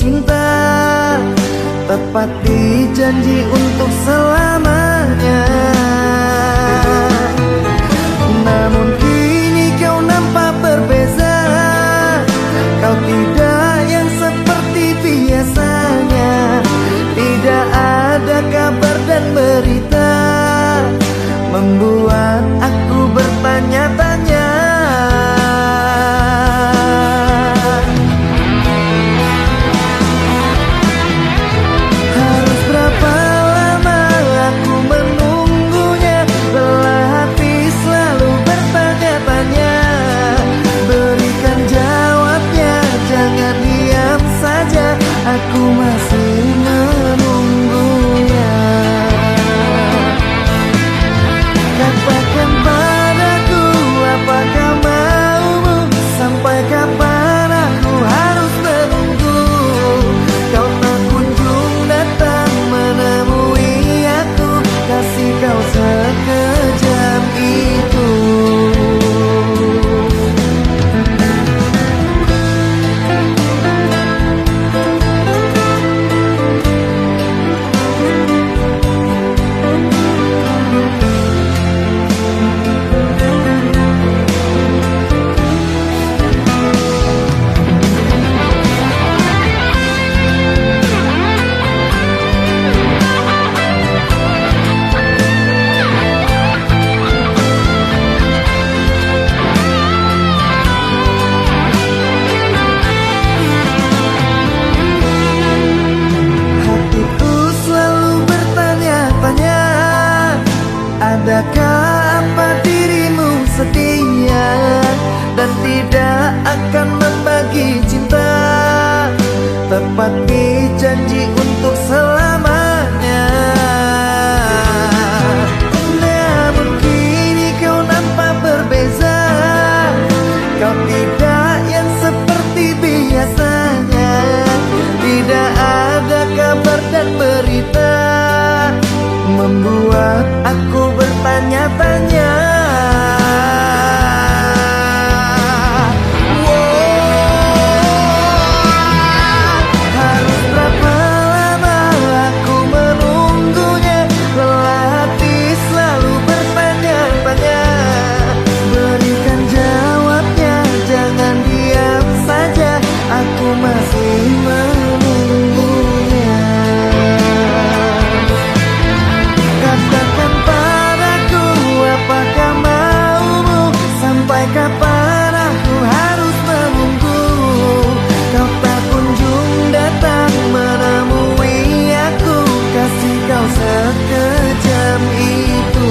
cinta, tepati janji untuk selamanya. Namun kini kau nampak berbeza, kau tidak yang seperti biasanya. Tidak ada kabar dan berita, membuat aku bertanya-tanya. Harus berapa lama aku menunggunya, lelah hati selalu bertanya-tanya. Berikan jawabnya, jangan diam saja, aku masih menunggunya. Katakan padaku, apakah maumu? Sampai kapan aku harus menunggu? Kau tak kunjung datang menemui aku, kasih kau sekejam itu. Adakah apa dirimu setia dan tidak akan membagi cinta, tepati janji untuk selamanya. Namun kini kau nampak berbeza, kau tidak yang seperti biasanya. Tidak ada kabar dan berita, membuat aku bertanya-tanya. Harus berapa lama aku menunggunya, lelah hati selalu bertanya-tanya. Berikan jawabnya, jangan diam saja, aku masih menunggunya. Katakan padaku, apakah maumu? Sampai kapan aku harus menunggu? Kau tak kunjung datang menemui aku, kasih kau sekejam itu.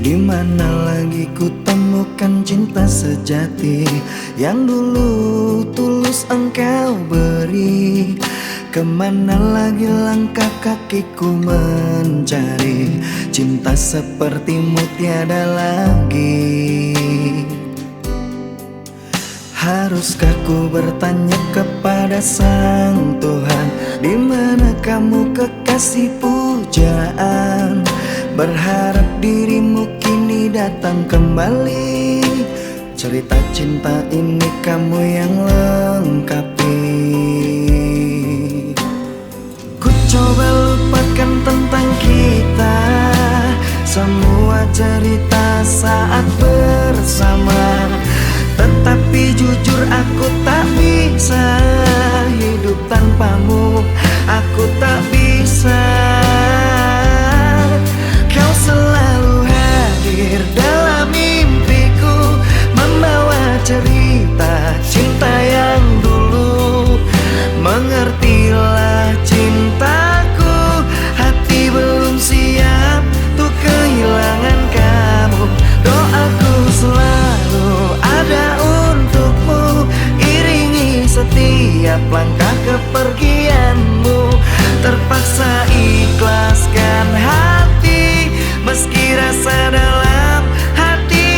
Dimana lagi ku temukan cinta sejati yang dulu tulus engkau beri? Kemana lagi langkah kakiku mencari cinta sepertimu tiada lagi? Haruskah ku bertanya kepada Sang Tuhan, di mana kamu kekasih pujaan? Berharap dirimu kini datang kembali, cerita cinta ini kamu yang lengkapi. Ku coba lupakan tentang kita, semua cerita saat bersama. Tetapi jujur aku tak bisa hidup tanpamu, aku tak bisa. setiap langkah kepergianmu. Terpaksa ikhlaskan hati, meski rasa dalam hati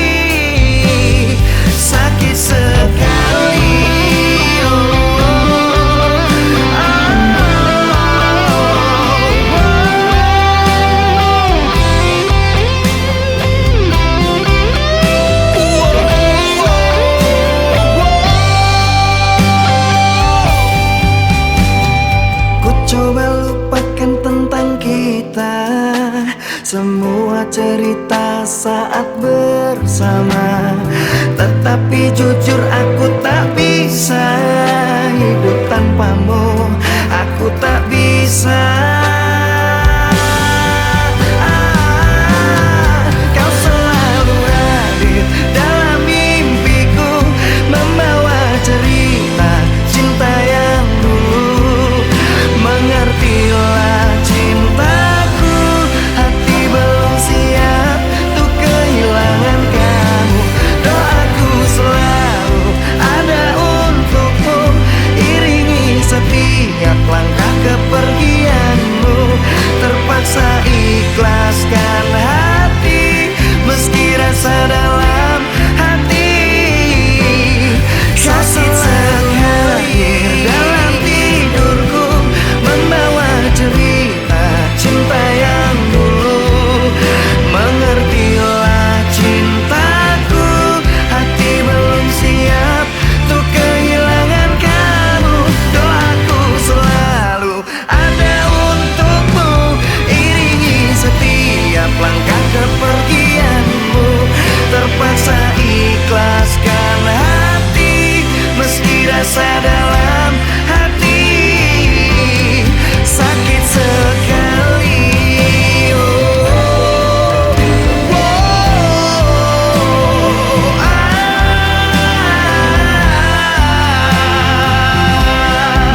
sakit sekali. Coba lupakan tentang kita, semua cerita saat bersama. Tetapi jujur aku tak bisa hidup tanpamu, aku tak bisa. Kau selalu hadir dalam mimpiku, membawa cerita cinta yang dulu. Mengertilah cintaku, hati belum siap untuk kehilangan kamu. Doaku selalu ada untukmu, iringi setiap langkah kepergianmu. Terpaksa ikhlaskan hati, meski rasa dalam hati sakit sekali. Dalam tidurku membawa cerita cinta yang dulu. Mengertilah cintaku, hati belum siap untuk kehilangan kamu. Doaku selalu ada untukmu, iringi setiap langkah kepergianmu. Terpaksa ikhlaskan hati, meski rasa dalam hati sakit sekali.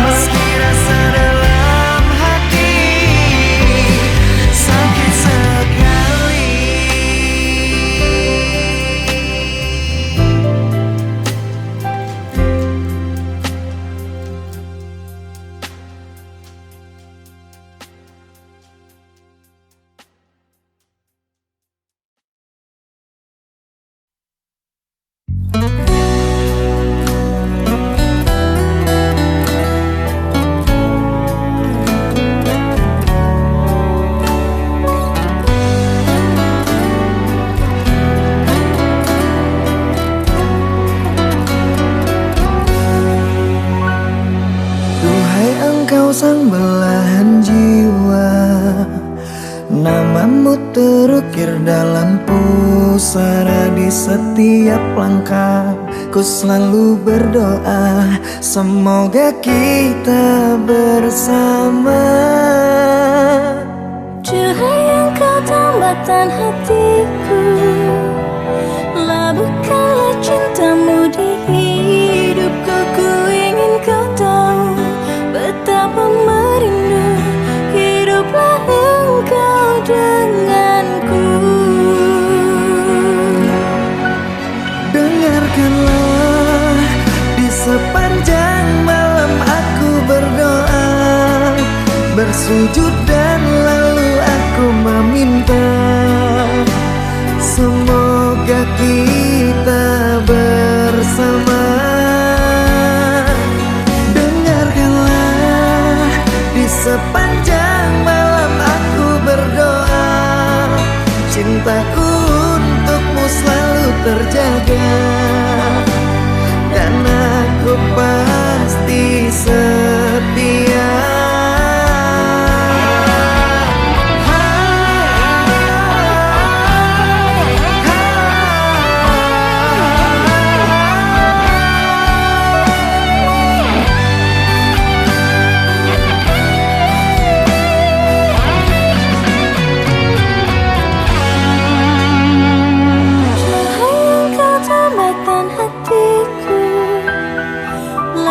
Meski rasa dalam hati sakit sekali. Duhai engkau sang belahan jiwa, namamu terukir dalam pusara. Di setiap langkah ku selalu berdoa, semoga kita bersama. Cahaya engkau tambatan hatiku, labuhkanlah cintamu di hidupku. Ku ingin kau tahu betapa merindu hiduplah engkau denganku. Dengarkanlah, di sepanjang malam aku berdoa, bersujud dan lalu aku meminta, semoga kita bersama. Dengarkanlah, di sepanjang malam aku berdoa, cintaku untukmu selalu terjaga, dan aku pasti setia.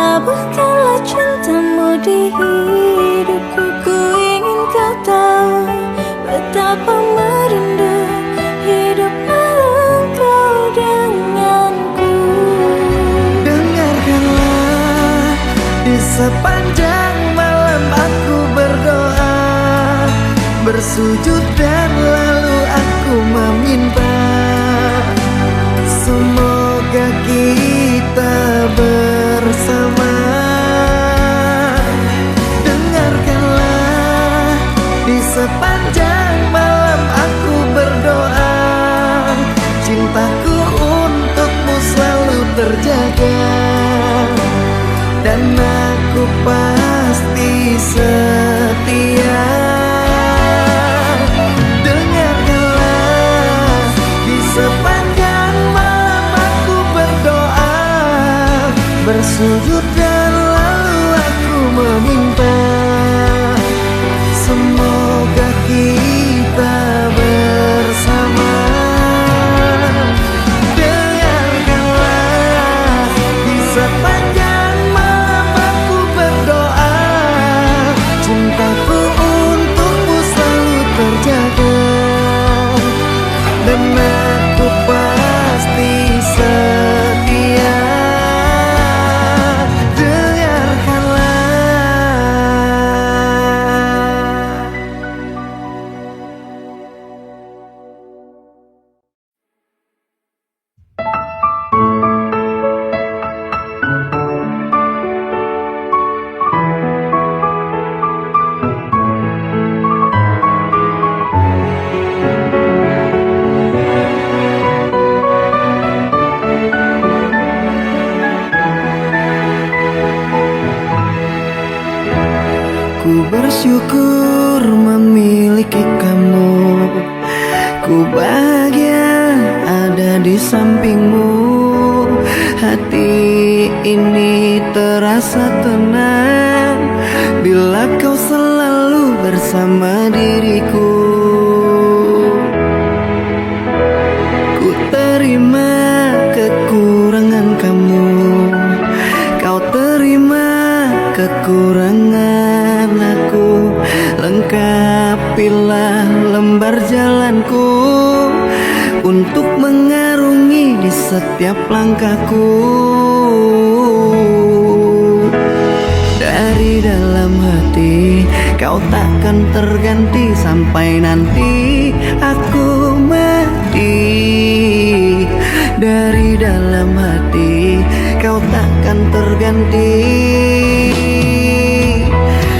Labuhkanlah cintamu di hidupku. Ku ingin kau tahu betapa merindu hiduplah engkau denganku. Dengarkanlah, di Di sepanjang malam aku berdoa, bersujud dan lalu aku meminta, semoga kita bersama. Dengarkanlah, di sepanjang malam aku berdoa, cintaku untukmu selalu terjaga, dan aku pasti setia. Dengarkanlah, di sepanjang malam aku berdoa, bersujud dan lalu aku meminta, semoga kita bersama. Dengarkanlah, di sepanjang malam aku berdoa, cintaku untukmu selalu terjaga, dan aku pasti setia. Ku bersyukur memiliki kamu, ku bahagia ada di sampingmu. Hati ini terasa tenang bila kau selalu bersama diriku. Ku terima kekurangan kamu, kau terima kekurangan aku. Lengkapilah lembar jalanku untuk mengarungi di setiap langkahku. Dari dalam hati kau takkan terganti sampai nanti aku mati. Dari dalam hati kau takkan terganti.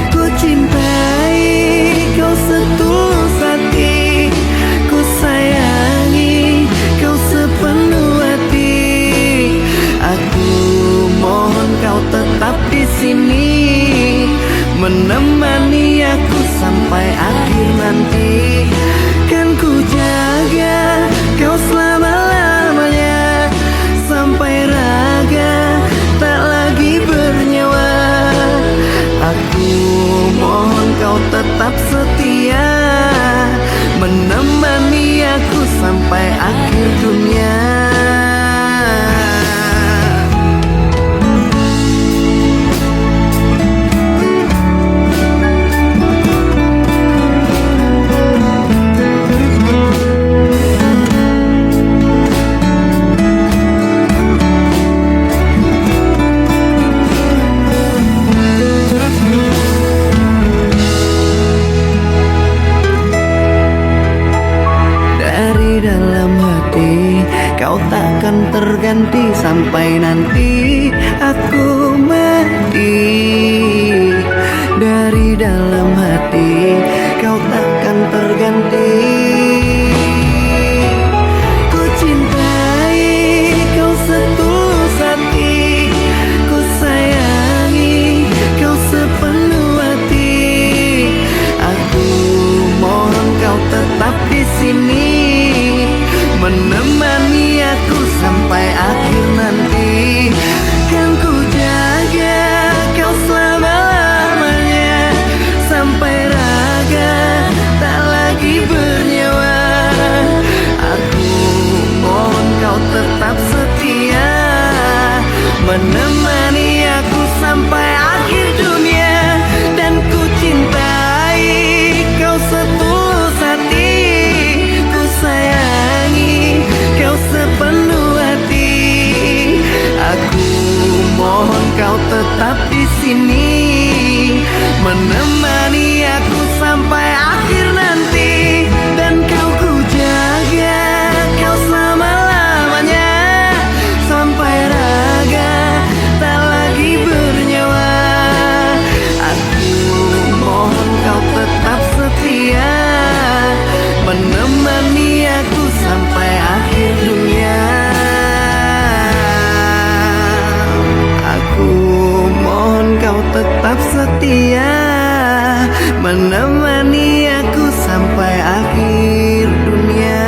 Ku cintai kau setulus hati, ku sayangi kau sepenuh hati. Aku mohon kau tetap di sini, menemani aku sampai akhir nanti. Kan ku jaga kau selama-lamanya, sampai raga tak lagi bernyawa. Aku mohon kau tetap setia, menemani aku sampai akhir dunia. tetap di sini, menemani aku sampai akhir nanti. Dan kau ku jaga, kau selama-lamanya, sampai raga tak lagi bernyawa. Aku mohon kau tetap setia, menemani aku sampai akhir dunia. Aku mohon kau tetap setia, menemani aku sampai akhir dunia.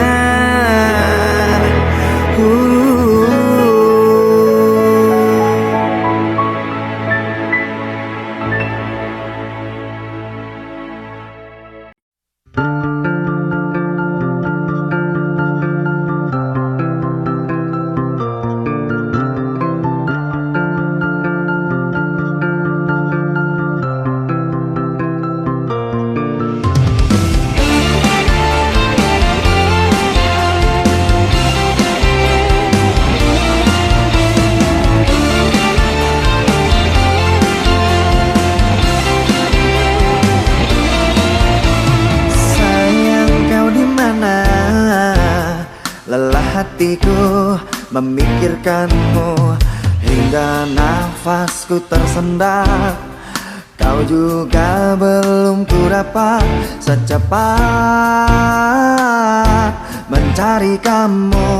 Lelah hatiku memikirkanmu, hingga nafasku tersendat. Kau juga belum ku dapat secepat mencari kamu.